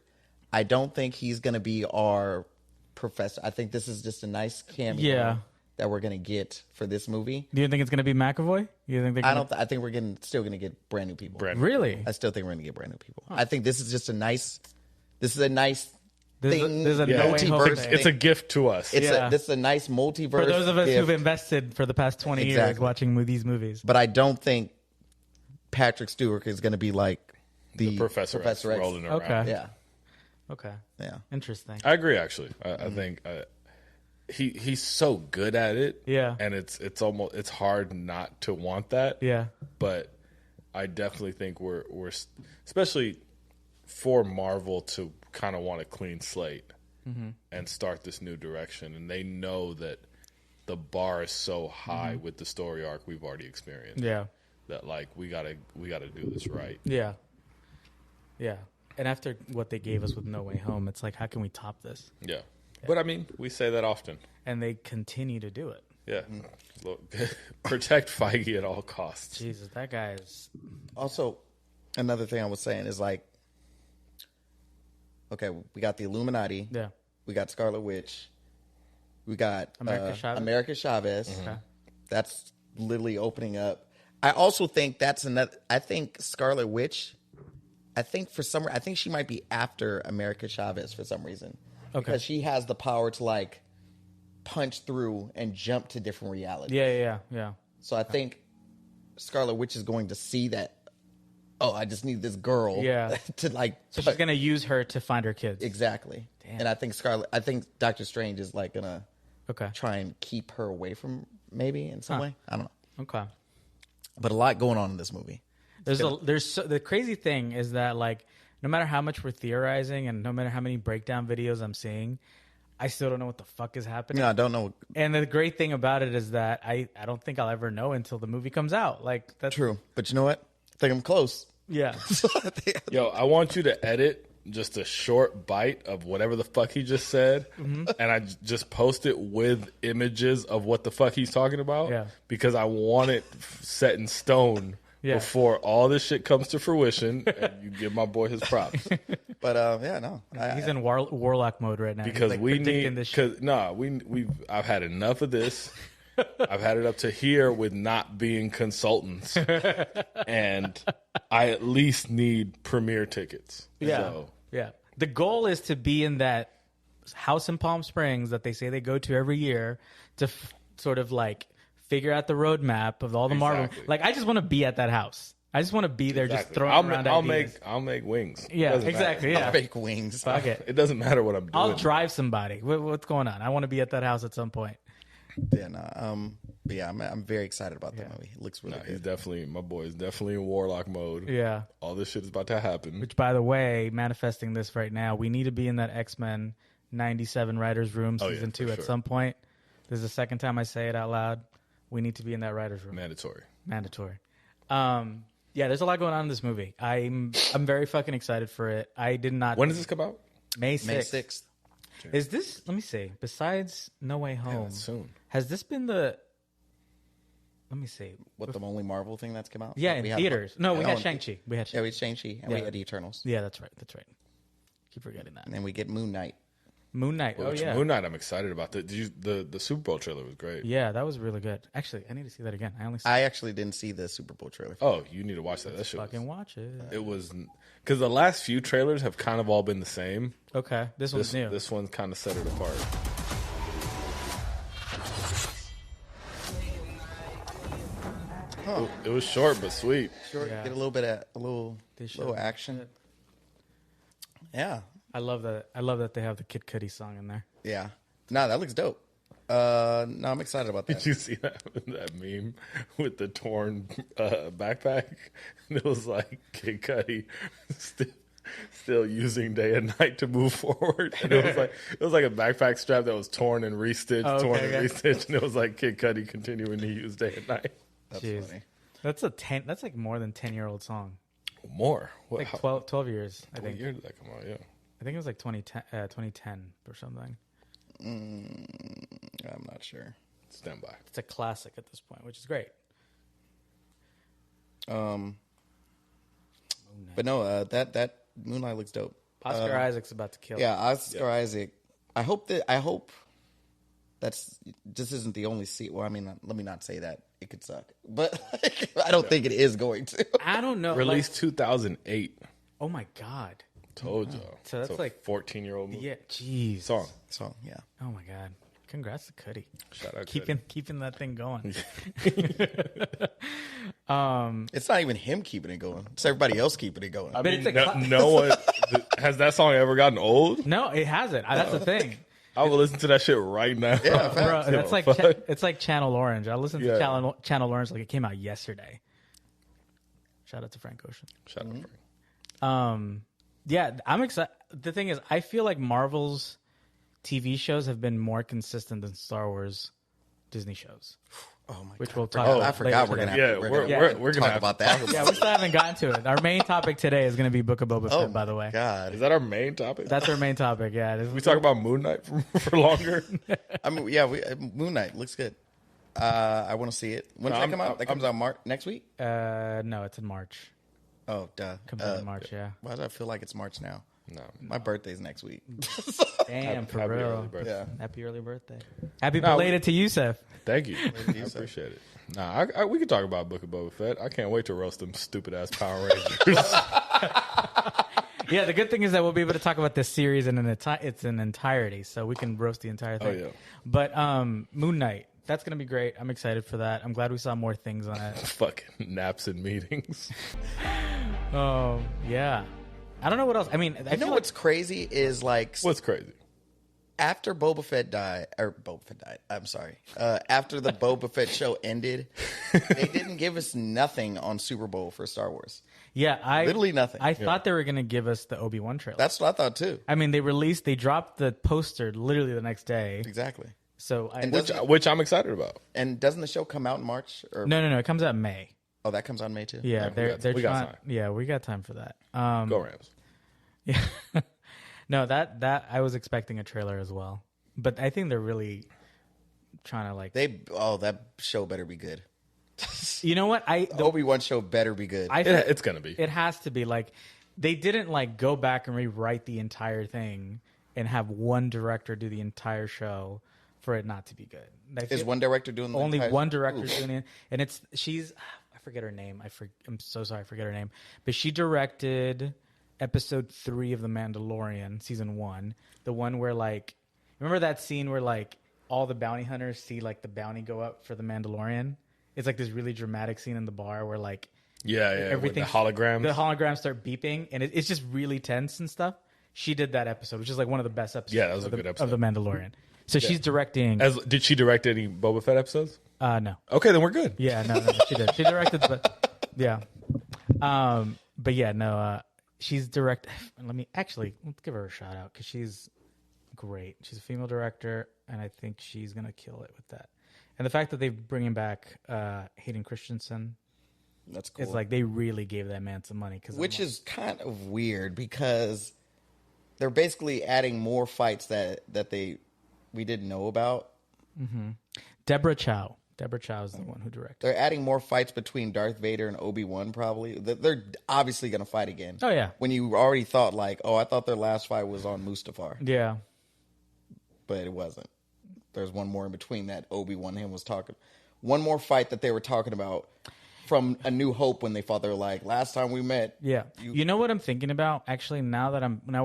I don't think he's going to be our professor. I think this is just a nice cameo that we're going to get for this movie. Do you think it's going to be McAvoy? You think I think we're still going to get brand new people. Really? I still think we're going to get brand new people. I think this is just a nice thing. There's a multiverse thing. It's a gift to us. This is a nice multiverse. For those of us gift. who've invested for the past 20 years watching these movies. But I don't think Patrick Stewart is going to be like the Professor X rolling around. Okay. Yeah. Okay. Yeah. Interesting. I agree. Actually, I think he's so good at it. Yeah. And it's hard not to want that. Yeah. But I definitely think we're especially for Marvel to kind of want a clean slate and start this new direction, and they know that the bar is so high with the story arc we've already experienced. Yeah. That like we gotta do this right. Yeah. Yeah. And after what they gave us with No Way Home, it's like, how can we top this? Yeah. But I mean, we say that often. And they continue to do it. Yeah. Look, protect Feige at all costs. Jesus, that guy is... Also, another thing I was saying is like, okay, we got the Illuminati. Yeah. We got Scarlet Witch. We got America Chavez. Okay. That's literally opening up. I also think I think Scarlet Witch... I think she might be after America Chavez for some reason. Okay. Because she has the power to like punch through and jump to different realities. Yeah. So I think Scarlet Witch is going to see that, I just need this girl to like... So she's going to use her to find her kids. Exactly. Damn. And I think Doctor Strange is like going to try and keep her away from maybe in some way. I don't know. Okay. But a lot going on in this movie. The crazy thing is that like no matter how much we're theorizing and no matter how many breakdown videos I'm seeing, I still don't know what the fuck is happening. No, I don't know. And the great thing about it is that I don't think I'll ever know until the movie comes out. Like that's true. But you know what? I think I'm close. Yeah. Yo, I want you to edit just a short bite of whatever the fuck he just said, and I just post it with images of what the fuck he's talking about. Yeah. Because I want it set in stone. Yeah. Before all this shit comes to fruition, and you give my boy his props. But he's in warlock mode right now because like we need. Because I've had enough of this. I've had it up to here with not being consultants, and I at least need premiere tickets. Yeah, So. yeah. The goal is to be in that house in Palm Springs that they say they go to every year to sort of like figure out the roadmap of all the Marvel. Like, I just want to be at that house. I just want to be there, just throwing around ideas. I'll make wings. Yeah, exactly. Matter. Yeah, I'll make wings. Fuck it. It doesn't matter what I'm doing. I'll drive somebody. What's going on? I want to be at that house at some point. Yeah, no. But yeah, I'm very excited about that movie. It looks really good. My boy is definitely in warlock mode. Yeah. All this shit is about to happen. Which, by the way, manifesting this right now, we need to be in that X-Men 97 writers room season 2 at some point. This is the second time I say it out loud. We need to be in that writer's room. Mandatory. Yeah, there's a lot going on in this movie. I'm very fucking excited for it. I did not... When does this come out? May 6th. May 6th. Is this... Let me see. Besides No Way Home... soon. Has this been the... Let me see. What, the only Marvel thing that's come out? Yeah, in theaters. No, we had Shang-Chi. We had Shang-Chi, and we had Eternals. Yeah, that's right. Keep forgetting that. And then we get Moon Knight. Moon Knight. Moon Knight, I'm excited about. The Super Bowl trailer was great. Yeah, that was really good. Actually, I need to see that again. I actually didn't see the Super Bowl trailer. Oh, you need to watch that. That shit. Watch it. It was because the last few trailers have kind of all been the same. Okay, this one's new. This one kind of set it apart. It was short but sweet. Short, Yeah. get a little bit of little action. Yeah, I love that. I love that they have the Kid Cudi song in there. yeah. Nah, that looks dope. No, I'm excited about that. Did you see that meme with the torn backpack? And it was like Kid Cudi still using day and night to move forward. And it was like a backpack strap that was torn and restitched, restitched, and it was like Kid Cudi continuing to use day and night. That's funny. That's like more than 10-year-old song. More. What, Like 12 years, I what think. year did that come out? Yeah. I think it was like 2010 or something. I'm not sure. Stand by. It's a classic at this point, which is great. But no, that Moonlight looks dope. Oscar Isaac's about to kill. Yeah, Oscar Isaac. I hope this isn't the only Well, I mean, let me not say that. It could suck, but I don't think it is going to. I don't know. Released 2008. Oh my God. Told you. So that's like 14-year-old movie. Yeah, jeez. Song. Yeah. Oh my God. Congrats to Cudi. Shout out Keeping that thing going. It's not even him keeping it going. It's everybody else keeping it going. But it's No one has that song ever gotten old. No, it hasn't. That's the thing. I will listen to that shit right now. Yeah, Bro, that's like fuck. it's like Channel Orange. I listened to Channel Orange like it came out yesterday. Shout out to Frank Ocean. Shout out Frank. Yeah, I'm excited. The thing is, I feel like Marvel's TV shows have been more consistent than Star Wars Disney shows. Oh my Which God. we'll talk about. I forgot we're later gonna today. have We're gonna talk have about to that. talk Yeah, we still haven't gotten to it. Our main topic today is going to be Book of Boba Fett, by the way. God. Is that our main topic? That's our main topic, yeah. We talk about Moon Knight for longer. I mean, yeah, Moon Knight looks good. I want to see it. When does that come out? That comes out next week? No, it's in March. Oh, duh. Comes out in March, yeah. Why does I feel like it's March now? No. My birthday's next week. Damn, for Happy real. early birthday. Yeah. Happy early birthday. Happy belated to Yusef. Thank you. I appreciate it. Nah, we can talk about Book of Boba Fett. I can't wait to roast them stupid ass Power Rangers. Yeah, the good thing is that we'll be able to talk about this series in its entirety, so we can roast the entire thing. Oh, yeah. But Moon Knight, that's going to be great. I'm excited for that. I'm glad we saw more things on it. Fucking naps and meetings. Oh, yeah. I don't know what else. I mean, You know what's crazy is like What's crazy? after Boba Fett died, I'm sorry. After the Boba Fett show ended, they didn't give us nothing on Super Bowl for Star Wars. Yeah, Literally nothing. I thought they were going to give us the Obi-Wan trailer. That's what I thought too. I mean, they dropped the poster literally the next day. Exactly. So Which I'm excited about. And doesn't the show come out in March? Or No, it comes out in May. Oh, that comes out in May too. Yeah, they're we got trying. time. Yeah, we got time for that. Go Rams. Yeah. No, that I was expecting a trailer as well, but I think they're really trying to like. That show better be good. You know what? The Obi-Wan show better be good. It's gonna be. It has to be like they didn't like go back and rewrite the entire thing and have one director do the entire show for it not to be good. Is one director doing the only entire one director doing it, and she's I forget her name. I'm so sorry, I forget her name, but she directed episode 3 of The Mandalorian, season 1, the one where like, remember that scene where like all the bounty hunters see like the bounty go up for the Mandalorian? It's like this really dramatic scene in the bar where like everything, the holograms start beeping, and it's just really tense and stuff. She did that episode, which is like one of the best episodes. Yeah, that was a good episode of The Mandalorian. So she's directing. Did she direct any Boba Fett episodes? No. Okay, then we're good. Yeah, no, she did. She directed, but yeah. But yeah, no. She's direct. Let's give her a shout out because she's great. She's a female director, and I think she's gonna kill it with that. And the fact that they're bringing back Hayden Christensen, that's cool. It's like they really gave that man some money. Which is kind of weird because they're basically adding more fights that we didn't know about. Mm-hmm. Deborah Chow is the one who directed. They're adding more fights between Darth Vader and Obi-Wan probably. They're obviously going to fight again. Oh, yeah. When you already thought like, I thought their last fight was on Mustafar. Yeah. But it wasn't. There's one more in between that Obi-Wan and him was talking. One more fight that they were talking about from A New Hope when they fought. They were like, last time we met. Yeah. You know what I'm thinking about? Actually, now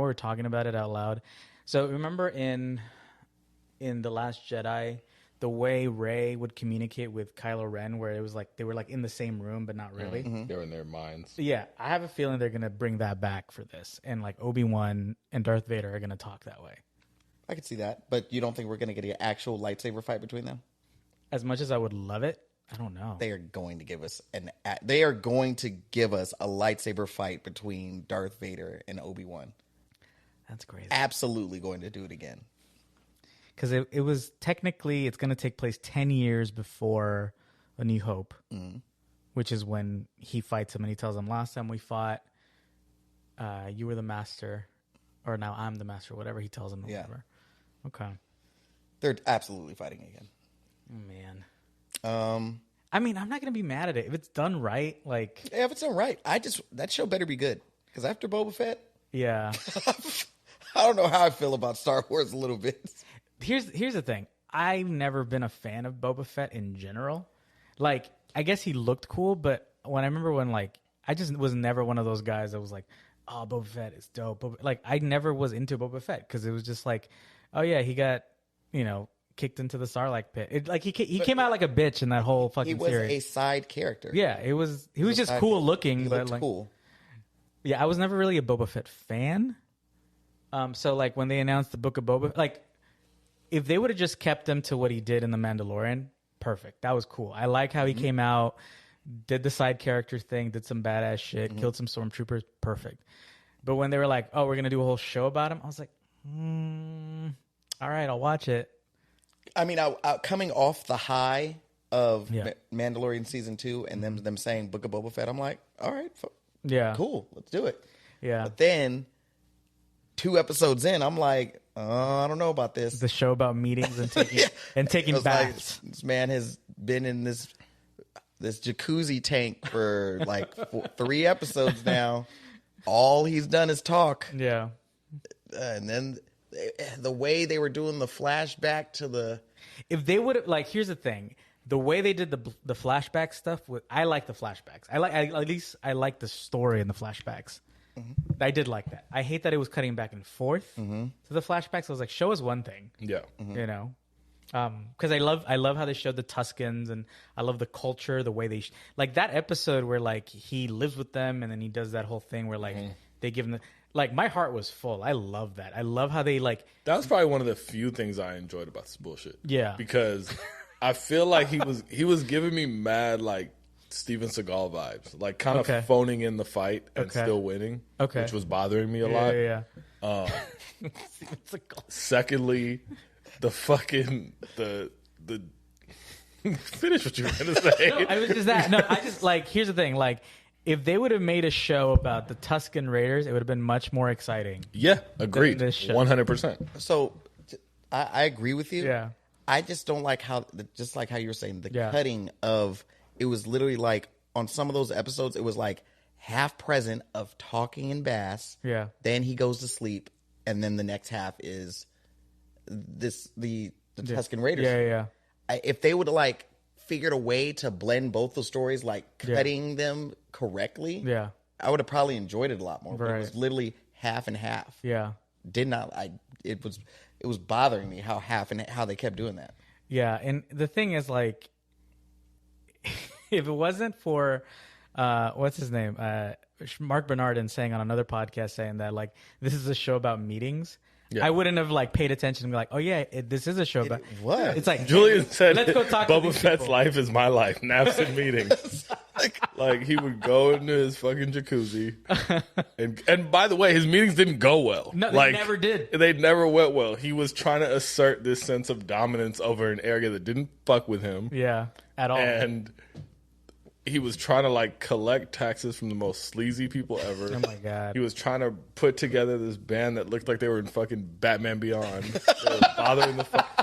we're talking about it out loud. So remember in The Last Jedi, the way Rey would communicate with Kylo Ren, where it was like they were like in the same room but not really. They're in their minds. Yeah, I have a feeling they're gonna bring that back for this, and like Obi-Wan and Darth Vader are gonna talk that way. I could see that, but you don't think we're gonna get an actual lightsaber fight between them? As much as I would love it, I don't know. They are going to give us They are going to give us a lightsaber fight between Darth Vader and Obi-Wan. That's crazy. Absolutely going to do it again. Because it was technically, it's going to take place 10 years before A New Hope, which is when he fights him and he tells him, last time we fought, you were the master, or now I'm the master, whatever he tells him. Yeah. Whatever. Okay. They're absolutely fighting again. Oh, man. I mean, I'm not going to be mad at it. If it's done right, like... Yeah, if it's done right. That show better be good. Because after Boba Fett... Yeah. I don't know how I feel about Star Wars a little bit. Here's the thing. I've never been a fan of Boba Fett in general. Like, I guess he looked cool, but I just was never one of those guys that was like, oh, Boba Fett is dope. Like, I never was into Boba Fett because it was just like, oh yeah, he got, kicked into the Sarlacc pit. He came out like a bitch in that whole fucking series. He was a side character. Yeah, he was just cool looking, but like cool. Yeah, I was never really a Boba Fett fan. So like when they announced the Book of Boba, like if they would have just kept him to what he did in The Mandalorian, perfect. That was cool. I like how he came out, did the side character thing, did some badass shit, killed some stormtroopers, perfect. But when they were like, oh, we're gonna do a whole show about him, I was like, all right, I'll watch it. I mean, coming off the high of Mandalorian season 2 and them saying Book of Boba Fett, I'm like, all right, cool, let's do it. Yeah. But then 2 episodes in, I'm like, I don't know about this. The show about meetings and taking baths. Like, this man has been in this jacuzzi tank for like 3 episodes now. All he's done is talk. Yeah. And then the way they were doing the flashback to the... If they would have... Like, here's the thing. The way they did the flashback stuff, I like the flashbacks. I like the story in the flashbacks. Mm-hmm. I did like that. I hate that it was cutting back and forth to the flashbacks. I was like, show us one thing. Yeah. Because I love how they showed the Tuscans, and I love the culture, the way they... like, that episode where, like, he lives with them, and then he does that whole thing where, like, they give him the... Like, my heart was full. I love that. I love how they, like... That was probably one of the few things I enjoyed about this bullshit. Yeah. Because I feel like he was giving me mad, like, Steven Seagal vibes. Like, kind of phoning in the fight and still winning. Okay. Which was bothering me a lot. Yeah. Secondly, the fucking... the finish what you were going to say. No, I was just that. No, I just, like, here's the thing. Like... If they would have made a show about the Tusken Raiders, it would have been much more exciting. Yeah, agreed. 100%. So, I agree with you. Yeah. I just don't like just like how you were saying, the cutting of, it was literally like, on some of those episodes, it was like half present of talking in bass. Yeah. Then he goes to sleep, and then the next half is the Tusken Raiders. Yeah. If they would have, like, figured a way to blend both the stories, like cutting them correctly, I would have probably enjoyed it a lot more. But it was literally half and half. Yeah. It was bothering me how they kept doing that. Yeah, and the thing is, like, if it wasn't for what's his name, Mark Bernardin saying on another podcast saying that, like, this is a show about meetings. Yeah. I wouldn't have, like, paid attention and be like, oh yeah, this is a show about what? It's like Julian said, let's go talk Boba to Fett's people. life is my life. Naps and meetings. Like, he would go into his fucking jacuzzi, and by the way, his meetings didn't go well. No, like, they never did. They never went well. He was trying to assert this sense of dominance over an area that didn't fuck with him. Yeah, at all. And he was trying to, like, collect taxes from the most sleazy people ever. Oh my god! He was trying to put together this band that looked like they were in fucking Batman Beyond. They were bothering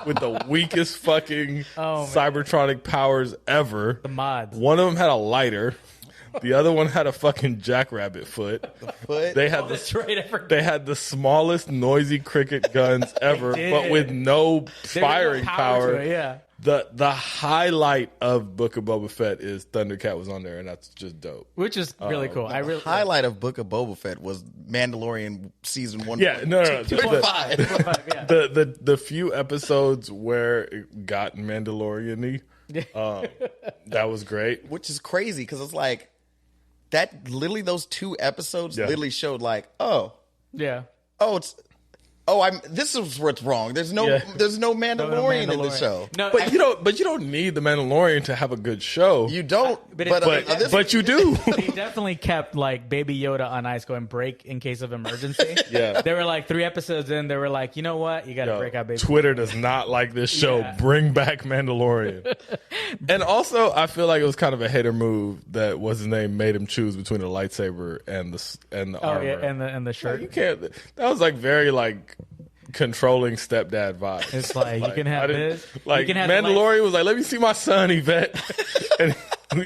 with the weakest fucking cybertronic powers ever. The mods. One of them had a lighter. The other one had a fucking jackrabbit foot. The foot. They had that's right. I forgot. They had the smallest noisy cricket guns ever, but with no firing power. Yeah. The highlight of Book of Boba Fett is Thundercat was on there, and that's just dope. Which is really cool. The highlight of Book of Boba Fett was Mandalorian season 1. Yeah, no. 2.5. Yeah. The few episodes where it got Mandalorian-y, that was great. Which is crazy because it's like that. Literally, those 2 episodes literally showed like, this is what's wrong. There's no Mandalorian in the show. No, But you don't need the Mandalorian to have a good show. You don't. But you do. He definitely kept like Baby Yoda on ice going break in case of emergency. Yeah. They were like 3 episodes in. They were like, you know what? You got to break out Baby Twitter does not like this show. Yeah. Bring back Mandalorian. And also, I feel like it was kind of a hater move that what's his name made him choose between a lightsaber and the armor. Yeah, and the shirt. You can't. That was like very like controlling stepdad vibe. It's like you can have this. Like you can have Mandalorian was like, let me see my son, Yvette. And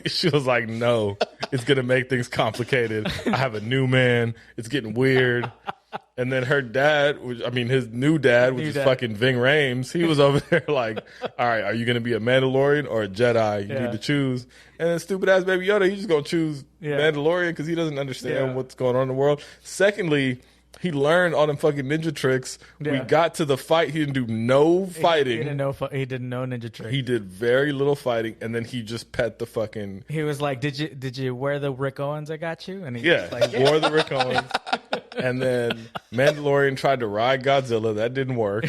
she was like, no, it's gonna make things complicated. I have a new man. It's getting weird. And then her dad, his new dad, which is fucking Ving Rhames, he was over there like, all right, are you going to be a Mandalorian or a Jedi? You need to choose. And then stupid ass Baby Yoda, he's just going to choose Mandalorian because he doesn't understand what's going on in the world. Secondly, he learned all them fucking ninja tricks. Yeah. We got to the fight. He didn't do no fighting. He didn't know ninja tricks. He did very little fighting, and then he just pet the fucking. He was like, "Did you wear the Rick Owens I got you?" And he wore the Rick Owens. And then Mandalorian tried to ride Godzilla. That didn't work.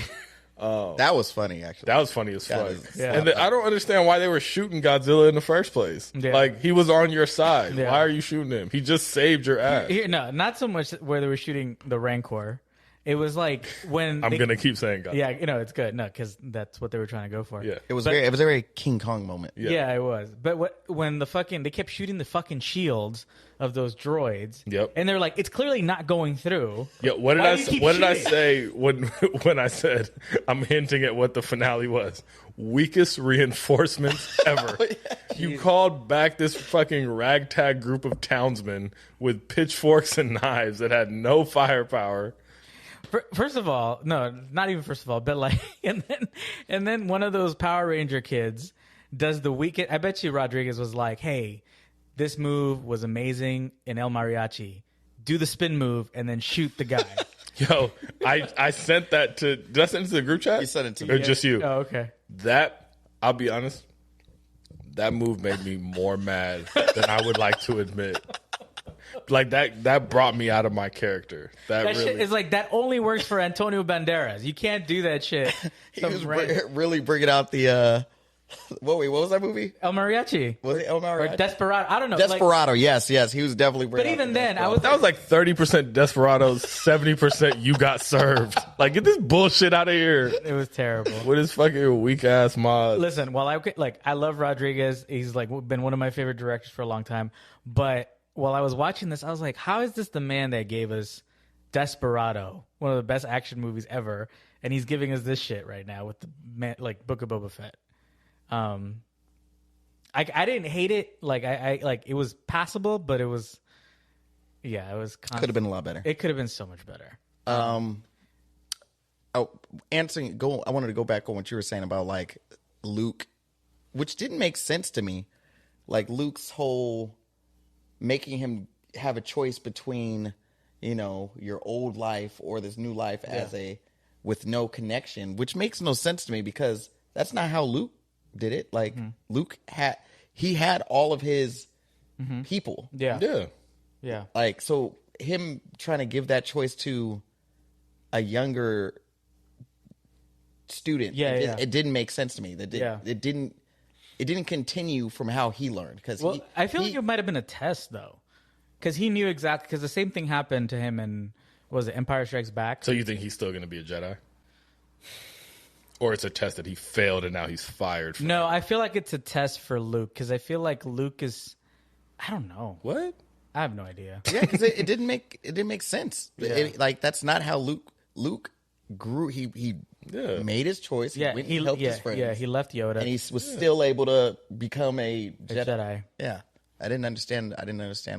That was funny, actually. That was funny as fuck. And I don't understand why they were shooting Godzilla in the first place. Yeah. Like, he was on your side. Yeah. Why are you shooting him? He just saved your ass. No, not so much where they were shooting the Rancor. It was like when I'm going to keep saying Godzilla. Yeah, it's good. No, because that's what they were trying to go for. Yeah. It was a very King Kong moment. Yeah, it was. But when they kept shooting the fucking shields of those droids. Yep. And they're like, it's clearly not going through. Yeah. What did I say when I said I'm hinting at what the finale was? Weakest reinforcements ever. You called back this fucking ragtag group of townsmen with pitchforks and knives that had no firepower. First of all, no, not even first of all, but like, and then one of those Power Ranger kids does the weakest. I bet you Rodriguez was like, "Hey, this move was amazing in El Mariachi. Do the spin move and then shoot the guy." Yo, I sent that to. Did I send it to the group chat? You sent it to me, or just you? Oh, okay. That I'll be honest. That move made me more mad than I would like to admit. Like that brought me out of my character. That really shit is like that only works for Antonio Banderas. You can't do that shit. He was really bringing out the what was that movie? El Mariachi. Was it El Mariachi? Or Desperado? I don't know. Desperado. Yes. He was definitely bringing. But even then, that was like 30% Desperados, 70% You Got Served. Like, get this bullshit out of here. It was terrible. With his fucking weak ass mod. Listen, while I love Rodriguez, he's like been one of my favorite directors for a long time, but while I was watching this, I was like, how is this the man that gave us Desperado, one of the best action movies ever, and he's giving us this shit right now with the Book of Boba Fett? I didn't hate it. Like I it was passable, but it was could have been a lot better. It could have been so much better. I wanted to go back on what you were saying about like Luke, which didn't make sense to me. Like Luke's whole making him have a choice between, your old life or this new life with no connection, which makes no sense to me because that's not how Luke did it. Like Luke had all of his people. Yeah. Like, so him trying to give that choice to a younger student, it didn't make sense to me. It didn't continue from how he learned. I feel like it might have been a test though, because he knew exactly. Because the same thing happened to him in Empire Strikes Back. So you think he's still going to be a Jedi, or it's a test that he failed and now he's fired? No, I feel like it's a test for Luke because I feel like Luke is. I don't know what. I have no idea. Yeah, because it didn't make sense. Yeah. That's not how Luke grew. He made his choice. Yeah, he helped his friends. Yeah, he left Yoda, and he was still able to become a Jedi. Yeah, I didn't understand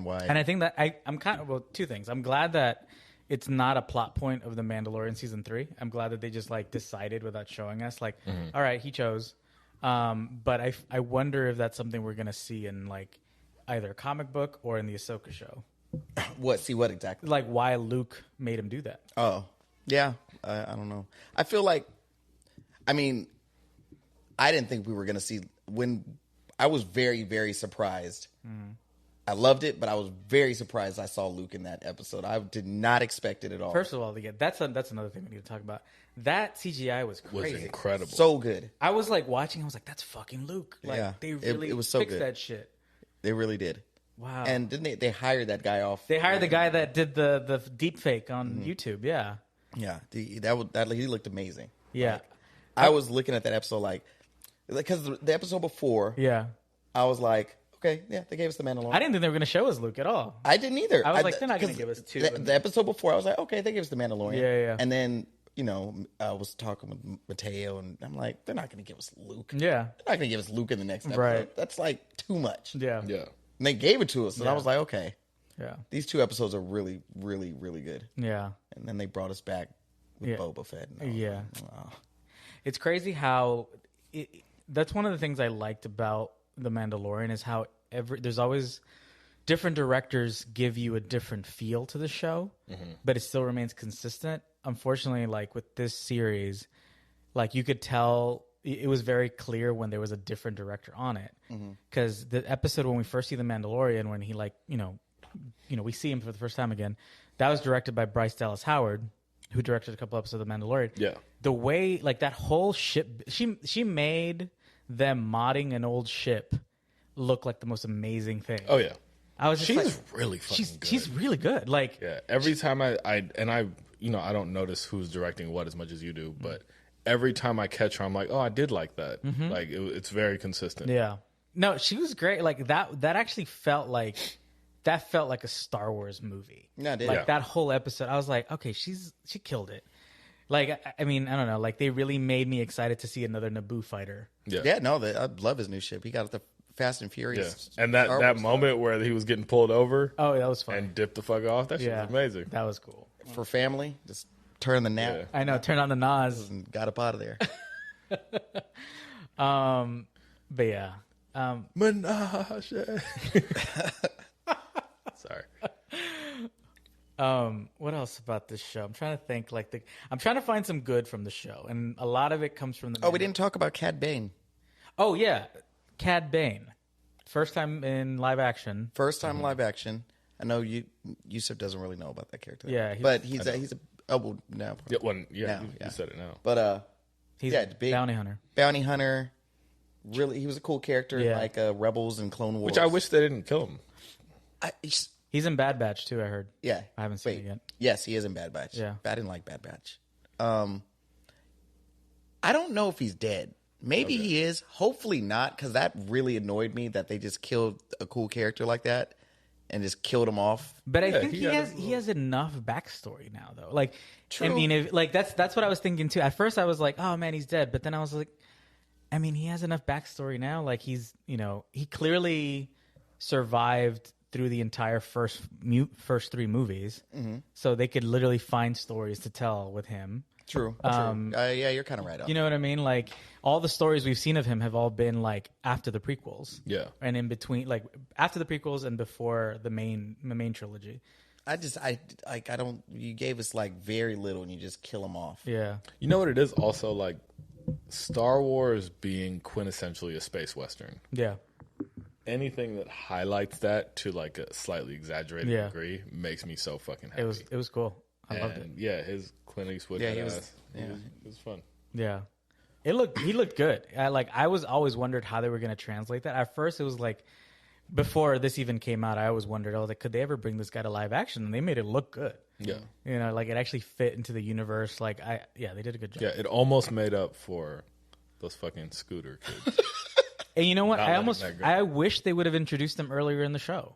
why. And I think that I'm kind of two things. I'm glad that it's not a plot point of The Mandalorian season 3. I'm glad that they just decided without showing us. All right, he chose. But I wonder if that's something we're gonna see in like either a comic book or in the Ahsoka show. What? See what exactly? Like why Luke made him do that. Oh, yeah. I don't know. I feel like, I mean, I didn't think we were going to see when I was very, very surprised. I loved it, but I was very surprised I saw Luke in that episode. I did not expect it at all. First of all, yeah, that's another thing we need to talk about. That CGI was crazy. Was incredible. So good. I was like watching. I was like, "That's fucking Luke!" Like Yeah, they really it was so fixed good. that shit. They really did. Wow. And didn't they hired that guy off? They hired the guy that did the deep fake on YouTube. Yeah. Yeah, that he looked amazing. Yeah. I was looking at that episode like because the episode before, Yeah. I was like, okay, yeah, they gave us the Mandalorian. I didn't think they were going to show us Luke at all. I didn't either. I was like, they're not gonna 'cause give us two. The episode before, I was like, okay, they gave us the Mandalorian. Yeah. And then, I was talking with Mateo, and I'm like, they're not going to give us Luke. Yeah. They're not going to give us Luke in the next episode. Right. That's like too much. Yeah. Yeah. And they gave it to us, and I was like, okay, Yeah. these 2 episodes are really, really, really good. Yeah. And then they brought us back with Yeah. Boba Fett. And I was Yeah. like, wow. It's crazy how that's one of the things I liked about The Mandalorian is how there's always different directors give you a different feel to the show, but it still remains consistent. Unfortunately, like with this series, like you could tell it was very clear when there was a different director on it. Because the episode when we first see The Mandalorian, when he we see him for the first time again, that was directed by Bryce Dallas Howard, who directed a couple episodes of The Mandalorian. Yeah. The way, like that whole ship, she made them modding an old ship look like the most amazing thing. Oh yeah. I was just She's like, really fucking good. She's really good. Like, Yeah, every time I don't notice who's directing what as much as you do, but every time I catch her, I'm like, oh, I did like that. Like it's very consistent. yeah, no, she was great. Like that actually felt like a Star Wars movie. Yeah, it did. Like Yeah. that whole episode, I was like, okay, she killed it. Like, I mean, I don't know. Like they really made me excited to see another Naboo fighter. Yeah, no, I love his new ship. He got the Fast and Yeah. Furious. And that Star Wars moment where he was getting pulled over Oh, that was fun. and dipped the fuck off, that shit Yeah, was amazing. That was cool. for family, just turn the nap Yeah. I know. Turn on the Nas. and got up out of there. But yeah. Menage. Sorry. What else about this show? I'm trying to think. I'm trying to find some good from the show, and a lot of it comes from the. Oh, we didn't talk about Cad Bane. Oh yeah, Cad Bane, first time in live action. First time live action. I know Yusuf doesn't really know about that character. Yeah, but he's a well now. Yeah, Now, you yeah. said it now. But He's yeah, a big bounty hunter. bounty hunter. Really, he was a cool character in Yeah. like Rebels and Clone Wars. Which I wish they didn't kill him. He's in Bad Batch too. I heard. Yeah, I haven't seen it yet. Yes, he is in Bad Batch. Yeah. I didn't like Bad Batch. I don't know if he's dead. Maybe he is. Hopefully not, because that really annoyed me that they just killed a cool character like that and just killed him off. But I Yeah, think he he had has a he has enough backstory now though. Like, True. I mean, that's what I was thinking too. At first, I was like, oh man, he's dead. But then I was like, I mean, he has enough backstory now. Like he clearly survived through the entire first 3 movies, so they could literally find stories to tell with him. True. Yeah, you're kind of right on. You know what I mean? Like all the stories we've seen of him have all been like after the prequels. Yeah. And in between, like after the prequels and before the main trilogy. I don't. You gave us like very little, and you just kill him off. Yeah. You know what it is also like Star Wars being quintessentially a space western. Yeah. Anything that highlights that to like a slightly exaggerated Yeah. degree makes me so fucking happy. It was cool. I loved it. And yeah, his Clint Eastwood. Yeah, Yeah, he was- it was fun. Yeah. He looked good. I was always wondered how they were going to translate that. At first it was like before this even came out, I always wondered, I was like, could they ever bring this guy to live action? And they made it look good. Yeah. You know, like it actually fit into the universe. Like they did a good job. Yeah, it almost made up for those fucking scooter kids. And you know what? Not letting that go. I wish they would have introduced them earlier in the show.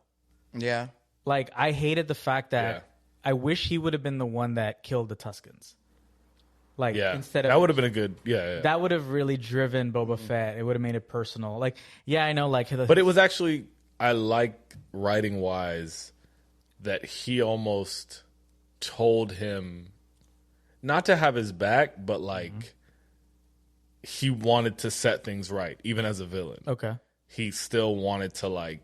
Yeah. Like I hated the fact that Yeah. I wish he would have been the one that killed the Tuskens. Like Yeah, instead of that would have been a good. Yeah. that would have really driven Boba Fett. It would have made it personal. Like, yeah, I know. Like, But it was actually, I like writing wise that he almost told him not to have his back, but like he wanted to set things right, even as a villain. Okay. He still wanted to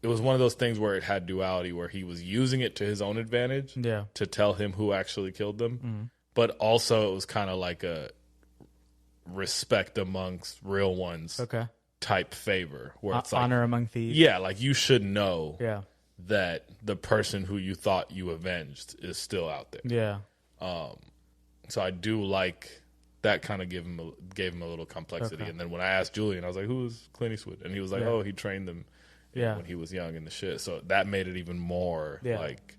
it was one of those things where it had duality, where he was using it to his own advantage to tell him who actually killed them. But also it was kind of like a respect amongst real ones type favor, where it's like honor among thieves. Yeah, like you should know that the person who you thought you avenged is still out there. Yeah. So I do like that kind of gave him a little complexity. And then when I asked Julian, I was like, who is Clint Eastwood? And he was like, oh, he trained them when he was young and the shit. So that made it even more like,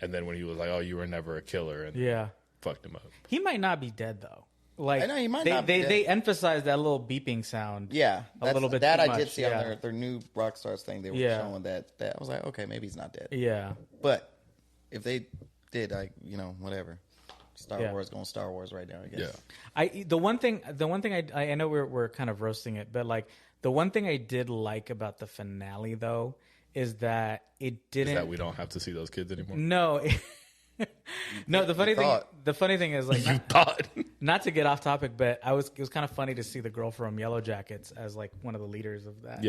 and then when he was like, oh, you were never a killer, and fucked him up. He might not be dead though. Like, I know he might not be dead. They emphasized that little beeping sound. Yeah, a little bit. That too I much. did see on their new Rockstars thing. They were showing that. I was like, okay, maybe he's not dead. Yeah, but if they did, whatever. Star Wars going Star Wars right now, I guess. Yeah. The one thing I know we're kind of roasting it, but like the one thing I did like about the finale though is that it didn't. Is that we don't have to see those kids anymore? No. No, the funny thing is, like, you thought, not to get off topic, but it was kind of funny to see the girl from Yellow Jackets as like one of the leaders of that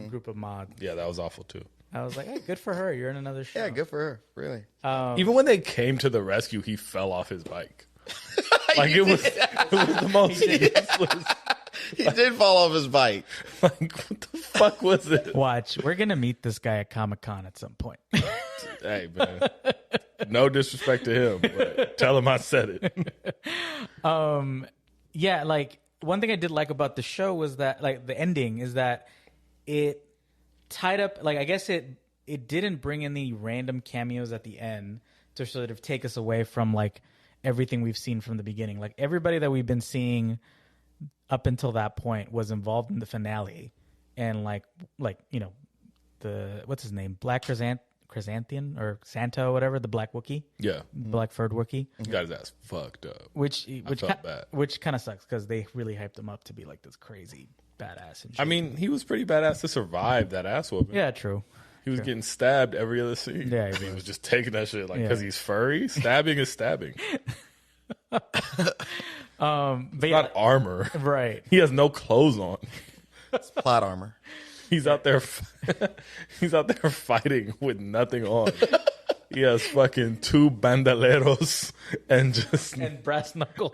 group of mods. Yeah, that was awful too. I was like, hey, good for her. You're in another show. Yeah, good for her. Really. Even when they came to the rescue, he fell off his bike. Like it was the most useless. He did fall off his bike. Like, what the fuck was it? Watch, we're gonna meet this guy at Comic-Con at some point. Hey, man. No disrespect to him, but tell him I said it. Yeah, like one thing I did like about the show was that, like, the ending is that it tied up, like, I guess it didn't bring any random cameos at the end to sort of take us away from like everything we've seen from the beginning. Like everybody that we've been seeing up until that point was involved in the finale, and like the what's his name, Black Chrysanthemum or Santo, whatever, the Black Wookiee. Yeah. Black Furred Wookiee. He got his ass fucked up. Which kind of sucks because they really hyped him up to be like this crazy badass and shit. I mean, he was pretty badass to survive that ass whooping. Yeah, true. He was getting stabbed every other scene. Yeah, he was just taking that shit like because he's furry. Stabbing is stabbing. But not armor. Right. He has no clothes on. It's plot armor. He's out there fighting with nothing on. He has fucking 2 bandoleros and brass knuckles.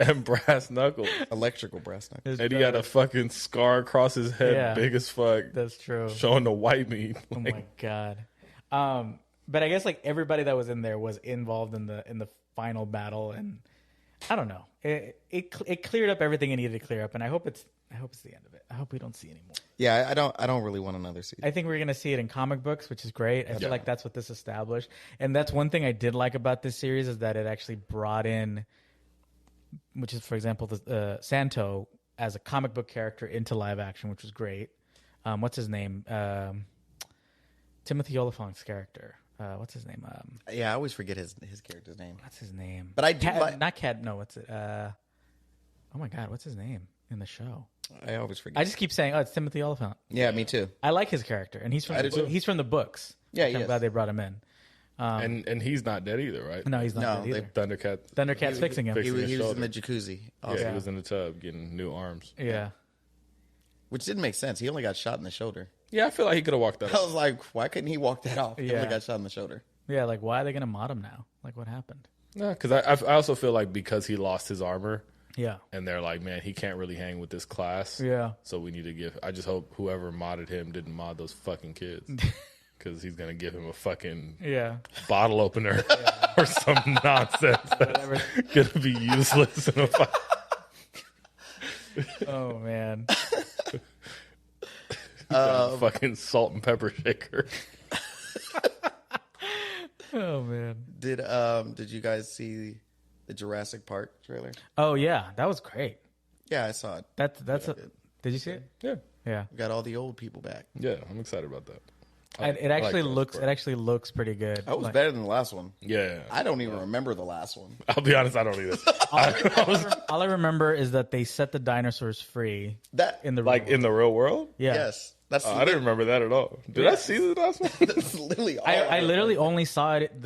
Electrical brass knuckles. And he had a fucking scar across his head, big as fuck. That's true. Showing the white meat. Oh my god. But I guess like everybody that was in there was involved in the final battle, and I don't know. It cleared up everything it needed to clear up, and I hope it's the end of it. I hope we don't see any more. Yeah, I don't really want another season. I think we're gonna see it in comic books, which is great. I feel like that's what this established, and that's one thing I did like about this series is that it actually brought in, which is, for example, the Santo as a comic book character into live action, which was great. What's his name? Timothy Oliphant's character. What's his name? Yeah, I always forget his character's name. What's his name? But I do not Cad. No, what's it? Oh my god, what's his name in the show? I always forget. I just keep saying, it's Timothy Oliphant. Yeah, me too. I like his character, and he's from the books. Yeah, I'm glad they brought him in. And he's not dead either, right? No, he's not dead either. Thundercat's fixing him. He was in the jacuzzi. Yeah, he was in the tub getting new arms. Yeah. Which didn't make sense. He only got shot in the shoulder. Yeah, I feel like he could have walked that off. I was like, why couldn't he walk that off? He only got shot in the shoulder. Yeah, like, why are they going to mod him now? Like, what happened? No, because I also feel like because he lost his armor. Yeah. And they're like, man, he can't really hang with this class. Yeah. So we need to I just hope whoever modded him didn't mod those fucking kids. Because he's going to give him a fucking bottle opener or some nonsense that's going to be useless in a fight. Oh, man. Fucking salt and pepper shaker. Oh, man. Did you guys see the Jurassic Park trailer? Oh yeah, that was great. Yeah, I saw it. Did you see it? Yeah. We got all the old people back. Yeah, I'm excited about that. It actually looks pretty good. That was better than the last one. Yeah. I don't even remember the last one. I'll be honest, I don't either. All I remember is that they set the dinosaurs free. In the real world? Yeah. Yes. I didn't remember that at all. Did I see the last one? That's literally all I literally only saw it.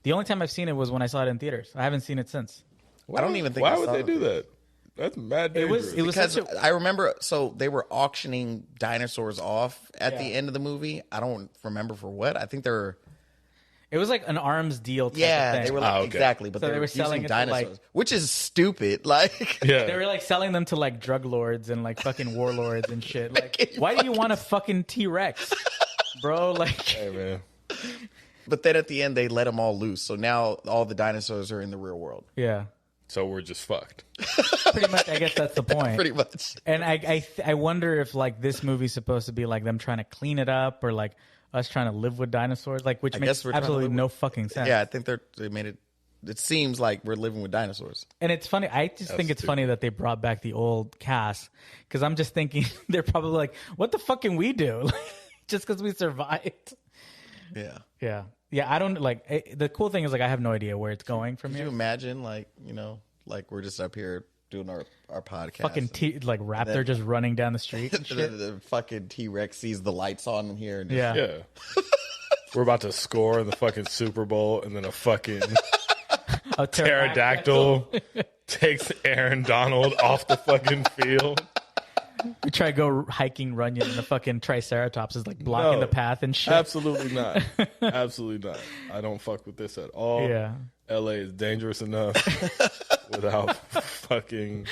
The only time I've seen it was when I saw it in theaters. I haven't seen it since. I don't even think. Why would they do that? That's mad dangerous. It was because such a, I remember, so they were auctioning dinosaurs off at the end of the movie. I don't remember for what. I think they were. it was like an arms deal. Type of thing. They were like exactly, but So they were selling using it to, dinosaurs, like- which is stupid. Like, Yeah. They were like selling them to like drug lords and like fucking warlords and shit. Like, why do you want a fucking T-Rex, bro? Like, Hey, man. but then at the end they let them all loose. So now all the dinosaurs are in the real world. yeah, So we're just fucked. pretty much. I guess that's the point. Pretty much. And I wonder if like this movie's supposed to be like them trying to clean it up or like us trying to live with dinosaurs, like which I makes guess we're trying to absolutely live no fucking sense. Yeah, I think they made it. It seems like we're living with dinosaurs. And it's funny. I just think it's funny that they brought back the old cast because I'm just thinking they're probably like, what the fuck can we do? Just because we survived. Yeah. Yeah. I don't like the cool thing is like I have no idea where it's going from Could here. you imagine, like, you know, like we're just up here doing our podcast. Fucking like raptor just running down the street and the, shit. the fucking T-Rex sees the lights on in here. And just, Yeah. Yeah. We're about to score in the fucking Super Bowl, and then a fucking A pterodactyl takes Aaron Donald off the fucking field. We try to go hiking Runyon and the fucking Triceratops is like blocking No. the path and shit. Absolutely not. Absolutely not. I don't fuck with this at all. Yeah. LA is dangerous enough without fucking.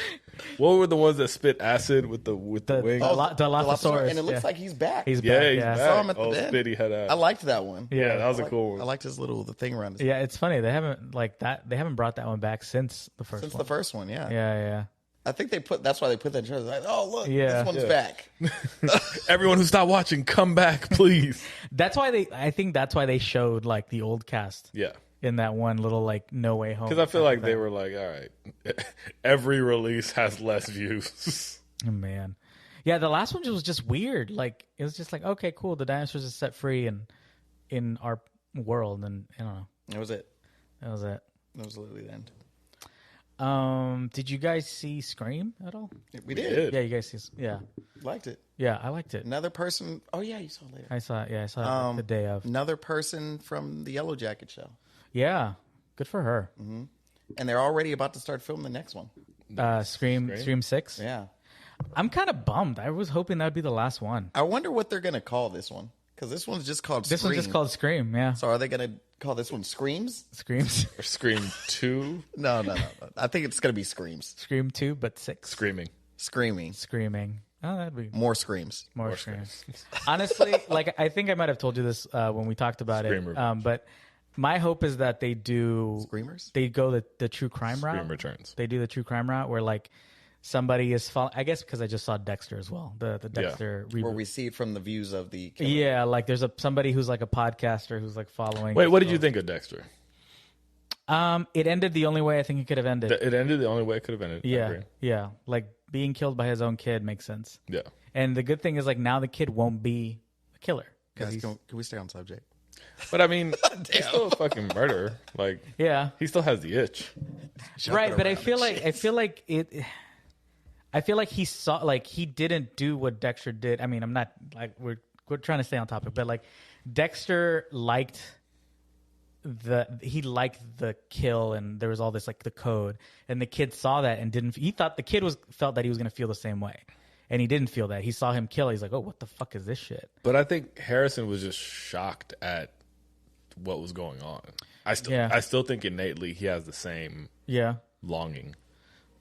What were the ones that spit acid with the wings? Dilophosaurus. and it looks yeah. like he's back. He's Yeah, back. he's yeah. back. Saw him at the Oh, den. spitty head ass. I liked that one. Yeah, that was a cool one. I liked his little thing around his Yeah, it's funny. They haven't like that. They haven't brought that one back since the first since one. the first one. Yeah. Yeah. I think that's why they put that in trailer. Like, oh look, Yeah. this one's Yeah. back. Everyone who stopped watching, come back, please. I think that's why they showed like the old cast Yeah. in that one little like No Way Home. Because I feel like type they of were like, all right, every release has less views. thing. Oh, man. Yeah, the last one was just weird. Like it was just like, okay, cool. The dinosaurs are set free and in our world, and I don't know. That was it. That was it. That was literally the end. Did you guys see Scream at all? We did. Yeah, you guys see. Yeah, Liked it. yeah, I liked it. Another person. Oh yeah, you saw it later. I saw it. Yeah, I saw it like, the day of. Another person from the Yellow Jacket show, Yeah, good for her. and they're already about to start filming the next one. Scream 6. Yeah. I'm kind of bummed. I was hoping that'd be the last one. I wonder what they're gonna call this one, because this one's just called. This Scream. one's just called Scream. Yeah, So are they gonna call this one Screams? Screams. Or Scream 2, No. I think it's gonna be Screams. Scream 2, but 6. screaming. Screaming. Screaming. Oh, that'd be More screams. more screams. Honestly, like I think I might have told you this when we talked about Scream it. revenge. But my hope is that they do. Screamers? They go the true crime route. Scream Returns. They do the true crime route where like somebody is following. I guess because I just saw Dexter as well. The Dexter reboot. Where we see it from the views of the killer. Yeah, like there's somebody who's like a podcaster who's like following. Wait, what did you think of Dexter? It ended the only way I think it could have ended. It ended the only way it could have ended. I Yeah, agree. yeah. Like being killed by his own kid makes sense. Yeah. And the good thing is like now the kid won't be a killer. Guys, can we stay on subject? But I mean, he's still a fucking murderer. Like, Yeah. he still has the itch. Right, but I feel like he saw like he didn't do what Dexter did. I mean, I'm not like we're trying to stay on topic, but like Dexter liked the kill, and there was all this like the code, and the kid saw that and didn't. He thought the kid felt that he was going to feel the same way, and he didn't feel that. He saw him kill. He's like, oh, what the fuck is this shit? But I think Harrison was just shocked at what was going on. I still think innately he has the same Yeah. longing.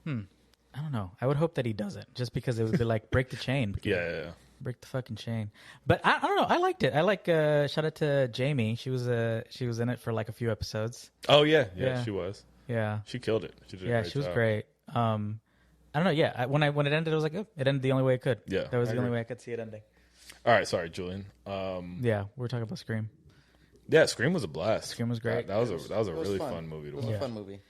I don't know. I would hope that he doesn't, just because it would be like break the chain. Yeah. Break the fucking chain. But I don't know. I liked it. I like. Shout out to Jamie. She was in it for like a few episodes. Oh yeah, Yeah. she was. Yeah. She killed it. She did a Yeah, great she was job. great. I don't know. Yeah, when it ended, I was like, oh, it ended the only way it could. Yeah, that was I the only agree. way I could see it ending. All right, sorry, Julian. Yeah, we're talking about Scream. Yeah, Scream was a blast. Scream was great. That was a It was really fun movie to It was watch. a fun movie.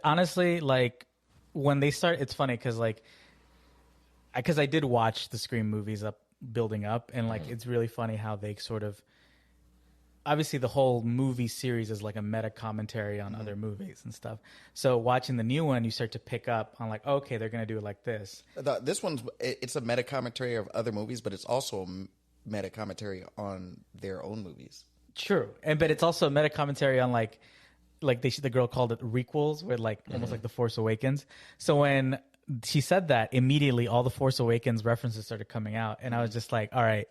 Honestly, like when they start, it's funny because I did watch the Scream movies building up, and like it's really funny how they sort of. Obviously, the whole movie series is like a meta commentary on other movies and stuff. So watching the new one, you start to pick up on like, okay, they're going to do it like this. This one's it's a meta commentary of other movies, but it's also a meta commentary on their own movies. True, but it's also a meta commentary on like the girl called it requels, where like almost like The Force Awakens. So when she said that immediately all the Force Awakens references started coming out, and I was just like, all right,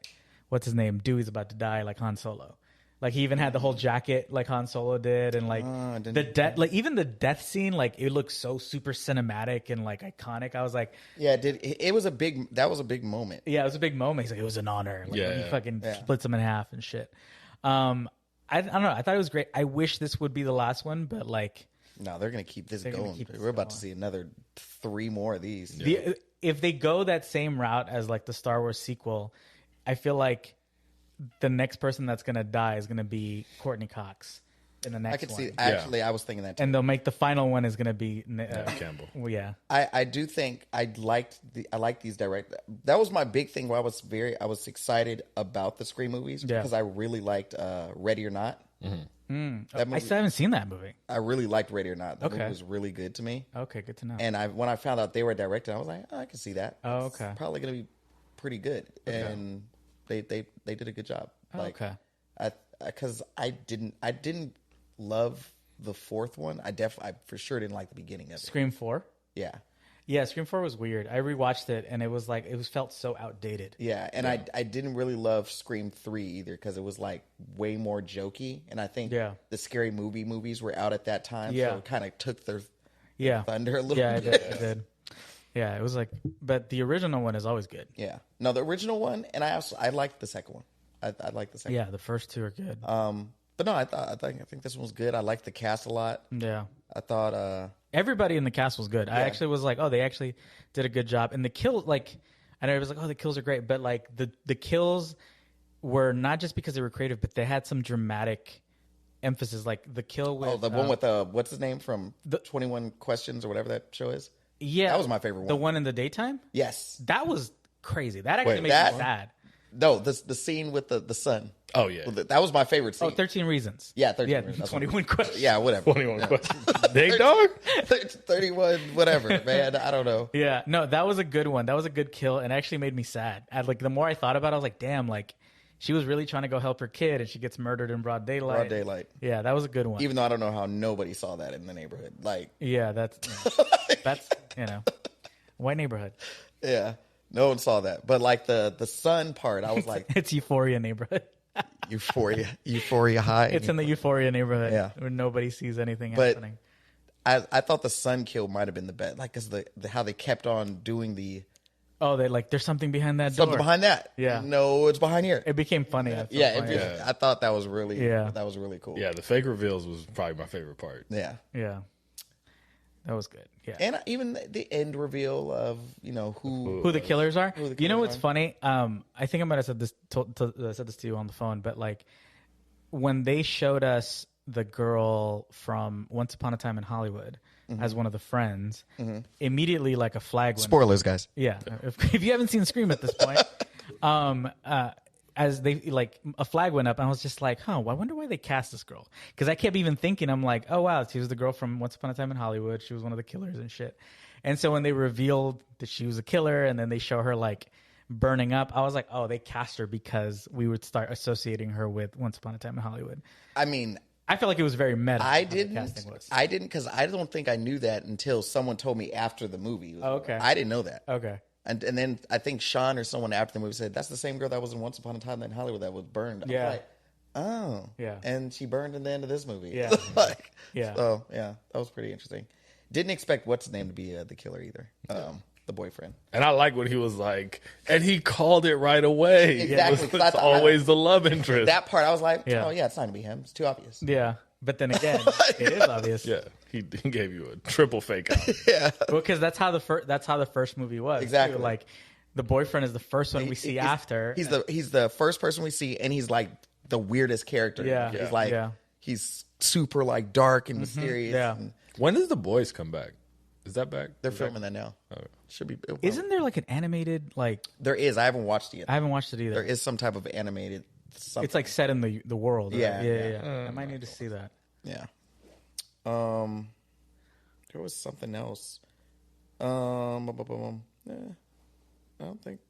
what's his name? Dewey's about to die like Han Solo. Like he even had the whole jacket like Han Solo did, and like the death, like even the death scene, like it looked so super cinematic and like iconic. I was like, yeah, it was a big moment. Yeah, it was a big moment. He's like, it was an honor. Like, he fucking splits him in half and shit. I don't know. I thought it was great. I wish this would be the last one, but like, no, they're gonna keep this going. We're about to see another 3 more of these. If they go that same route as like the Star Wars sequel, I feel like the next person that's going to die is going to be Courtney Cox in the next one. I could see. Actually, I was thinking that too. And they'll make the final one is going to be Campbell. Well, yeah. I do think I like these direct. That was my big thing where I was excited about the Scream movies because I really liked Ready or Not. Mm-hmm. I still haven't seen that movie. I really liked Ready or Not. That movie was really good to me. Okay, good to know. And when I found out they were directed, I was like, I can see that. Oh, okay. It's probably going to be pretty good. Okay. And they did a good job. Like, okay. Because I didn't love the 4th one. I for sure didn't like the beginning of it. Scream 4? Yeah. Yeah, Scream 4 was weird. I rewatched it and it was like felt so outdated. Yeah, and I didn't really love Scream 3 either because it was like way more jokey, and I think the Scary Movie movies were out at that time, so it kind of took their thunder a little bit. Yeah, it did. Yeah, it was like, but the original one is always good. Yeah, no, the original one, and I liked the second one. I like the second. Yeah, the first 2 are good. But no, I think this one was good. I liked the cast a lot. Yeah, I thought everybody in the cast was good. I actually was like, oh, they actually did a good job. And the kill, like, I know it was like, oh, the kills are great, but like the kills were not just because they were creative, but they had some dramatic emphasis. Like the kill with the one with what's his name from 21 Questions or whatever that show is. Yeah, that was my favorite one. The one in the daytime. Yes, that was crazy. That actually made me sad. No, the scene with the son. Oh, yeah. That was my favorite scene. 13 Reasons. Yeah, 13 Reasons. 21 Questions. Yeah, whatever. 21 Questions. Big dog? 31, whatever, man. I don't know. Yeah, no, that was a good one. That was a good kill and actually made me sad. The more I thought about it, I was like, damn, like, she was really trying to go help her kid and she gets murdered in broad daylight. Broad daylight. Yeah, that was a good one. Even though I don't know how nobody saw that in the neighborhood. Like, yeah, that's, white neighborhood. Yeah. No one saw that. But like the son part, I was like, it's Euphoria neighborhood. Euphoria high. It's in the Euphoria neighborhood where nobody sees anything happening. I thought the son kill might have been the best. Like, because how they kept on doing the. Oh, they there's something behind that door. Something behind that. Yeah. No, it's behind here. It became funny. I thought that was really cool. Yeah, the fake reveals was probably my favorite part. Yeah. Yeah. That was good. Yeah. And even the end reveal of, who the killers are. You know what's funny? I think I might have said this to you on the phone, but like when they showed us the girl from Once Upon a Time in Hollywood as one of the friends, immediately like a flag went Spoilers, up. guys. Yeah. If you haven't seen Scream at this point, as they a flag went up, and I was just like, I wonder why they cast this girl. Because I kept even thinking, I'm like, oh wow, she was the girl from Once Upon a Time in Hollywood. She was one of the killers and shit. And so when they revealed that she was a killer, and then they show her like burning up, I was like, oh, they cast her because we would start associating her with Once Upon a Time in Hollywood. I mean, I felt like it was very meta. I didn't because I don't think I knew that until someone told me after the movie. Oh, okay. I didn't know that. Okay. And then I think Sean or someone after the movie said, that's the same girl that was in Once Upon a Time in Hollywood that was burned. Yeah. I was like, oh. Yeah. And she burned in the end of this movie. Yeah. Yeah. So, yeah, that was pretty interesting. Didn't expect what's his name to be the killer either. The boyfriend. And I like what he was like, and he called it right away. Exactly. It's always the love interest. That part, I was like, oh, yeah, it's not going to be him. It's too obvious. Yeah. But then again, it is obvious. Yeah, he gave you a triple fake out. Yeah, well, because that's how the first movie was. Exactly, too. Like the boyfriend is the first one we see after. He's the first person we see, and he's like the weirdest character. Yeah, he's like he's super like dark and mysterious. Yeah. And when does The Boys come back? Is that back? They're filming that now. Oh. Should be. Isn't there like an animated like? There is. I haven't watched it yet. I haven't watched it either. There is some type of animated. Something. It's like set in the world. Right? Yeah, yeah. I might need to see that. Yeah. There was something else. I don't think.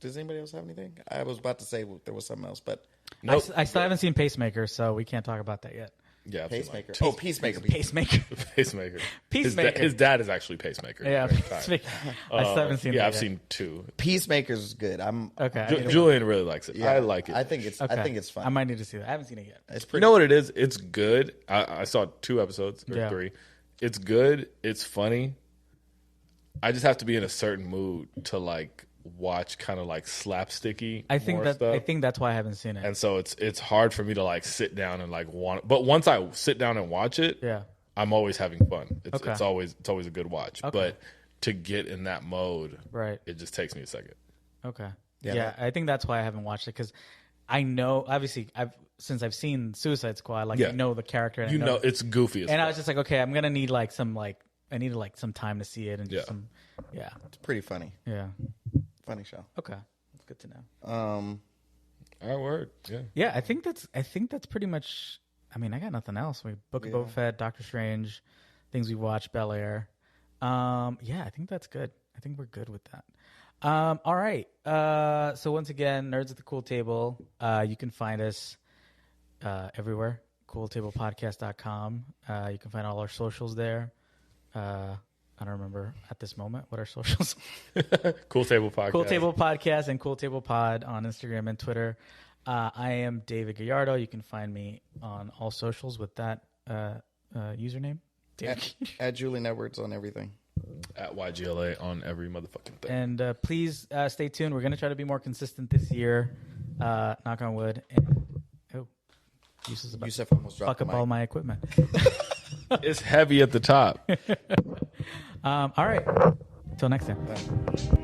Does anybody else have anything? I was about to say there was something else, but nope. I still haven't seen Pacemaker, so we can't talk about that yet. Yeah, I've seen, Pacemaker. like, two. Peacemaker. Pacemaker. Pacemaker. Peacemaker. His dad is actually Pacemaker. Yeah, Right? Peacemaker. I still haven't seen that Yeah, I've yet. seen 2. Peacemaker's good. Okay. Julian really likes it. Yeah, I like it. I think it's fun. I might need to see that. I haven't seen it yet. It's You pretty. know what it is? It's good. I saw 2 episodes or Yeah. 3. It's good. It's funny. I just have to be in a certain mood to like watch kind of like slapsticky. I think more that stuff. I think that's why I haven't seen it. And so it's hard for me to like sit down and like want. But once I sit down and watch it, Yeah. I'm always having fun. It's Okay. it's always a good watch. Okay. But to get in that mode, Right. it just takes me a second. Okay. Yeah, Yeah, I think that's why I haven't watched it because I know obviously since I've seen Suicide Squad, like Yeah. I know the character. And You I know, it's goofy as and I fuck. was just like, okay, I'm gonna need like some I needed like some time to see it and just Yeah. some It's pretty funny. yeah. Funny show. Okay, that's good to know. All right, word. Yeah. Yeah, I think that's pretty much. I mean, I got nothing else. We Book of Boba Fett, Doctor Strange, things we watched, Bel Air. Yeah, I think that's good. I think we're good with that. All right. So once again, Nerds at the Cool Table. You can find us everywhere. CoolTablePodcast.com. You can find all our socials there. I don't remember at this moment what our socials. Cool Table Podcast. Cool Table Podcast and Cool Table Pod on Instagram and Twitter. I am David Gallardo. You can find me on all socials with that username. At Julian Edwards on everything. At YGLA on every motherfucking thing. And please stay tuned. We're going to try to be more consistent this year. Knock on wood. And, Yusuf almost dropped fuck the up all mic. my equipment. It's heavy at the top. All right. Till next time. Bye.